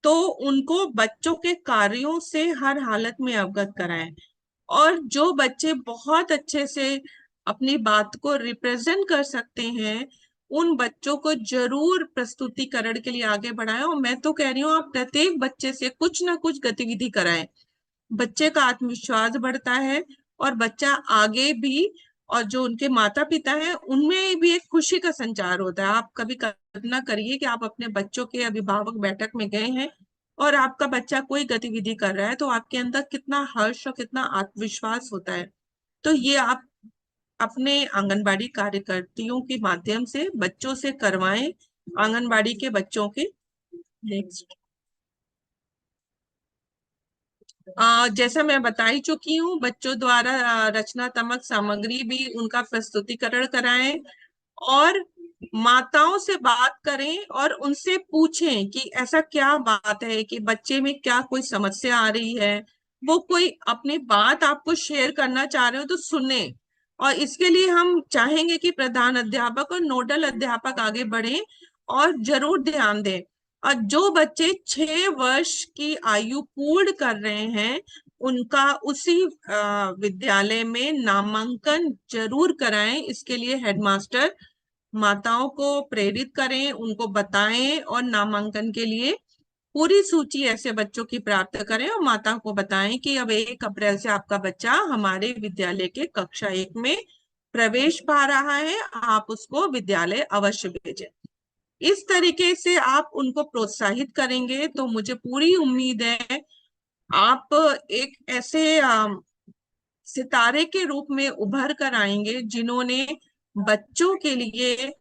तो उनको बच्चों के कार्यों से हर हालत में अवगत कराएं, और जो बच्चे बहुत अच्छे से अपनी बात को रिप्रेजेंट कर सकते हैं उन बच्चों को जरूर प्रस्तुतिकरण के लिए आगे बढ़ाएं। और मैं तो कह रही हूँ आप प्रत्येक बच्चे से कुछ ना कुछ गतिविधि कराएं, बच्चे का आत्मविश्वास बढ़ता है और बच्चा आगे भी, और जो उनके माता पिता हैं उनमें भी एक खुशी का संचार होता है। आप कभी कल्पना करिए कि आप अपने बच्चों के अभिभावक बैठक में गए हैं और आपका बच्चा कोई गतिविधि कर रहा है, तो आपके अंदर कितना हर्ष और कितना आत्मविश्वास होता है। तो ये आप अपने आंगनबाड़ी कार्यकर्तियों के माध्यम से बच्चों से करवाएं, आंगनबाड़ी के बच्चों के। नेक्स्ट, जैसा मैं बता ही चुकी हूँ, बच्चों द्वारा रचनात्मक सामग्री भी उनका प्रस्तुतिकरण कराएं, और माताओं से बात करें और उनसे पूछें कि ऐसा क्या बात है कि बच्चे में क्या कोई समस्या आ रही है। वो कोई अपनी बात आपको शेयर करना चाह रहे हो तो सुने, और इसके लिए हम चाहेंगे कि प्रधान अध्यापक और नोडल अध्यापक आगे बढ़ें और जरूर ध्यान दें। और जो बच्चे 6 वर्ष की आयु पूर्ण कर रहे हैं उनका उसी विद्यालय में नामांकन जरूर कराएं। इसके लिए हेडमास्टर माताओं को प्रेरित करें, उनको बताएं और नामांकन के लिए पूरी सूची ऐसे बच्चों की प्राप्त करें, और माता को बताएं कि अब 1 अप्रैल से आपका बच्चा हमारे विद्यालय के कक्षा 1 में प्रवेश पा रहा है, आप उसको विद्यालय अवश्य भेजें। इस तरीके से आप उनको प्रोत्साहित करेंगे तो मुझे पूरी उम्मीद है आप एक ऐसे सितारे के रूप में उभर कर आएंगे जिन्होंने बच्चों के लिए,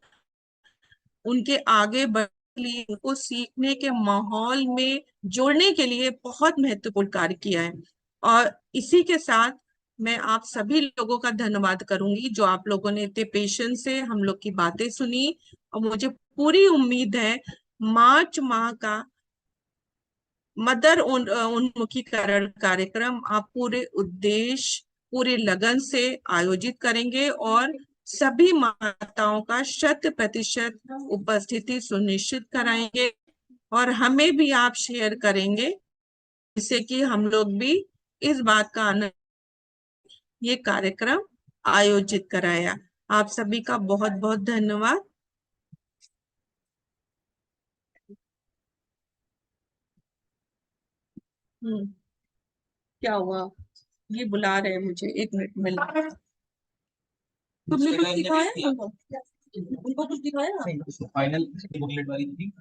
उनके आगे बढ़ने के लिए, उनको सीखने के माहौल में जोड़ने के लिए बहुत महत्वपूर्ण कार्य किया है। और इसी के साथ मैं आप सभी लोगों का धन्यवाद करूंगी जो आप लोगों ने इतने पेशेंस से हम लोग की बातें सुनी। और मुझे पूरी उम्मीद है मार्च माह का मदर उन्मुखीकरण कार्यक्रम आप पूरे उद्देश्य, पूरे लगन से आयोजित करेंगे और सभी माताओं का 100% उपस्थिति सुनिश्चित कराएंगे, और हमें भी आप शेयर करेंगे जिससे कि हम लोग भी इस बात का आनंद, ये कार्यक्रम आयोजित कराया। आप सभी का बहुत बहुत धन्यवाद। क्या हुआ? ये बुला रहे हैं मुझे, 1 मिनट मिलना। तुमने कुछ दिखाया उनको कुछ दिखाया? फाइनल बुकलेट वाली थी।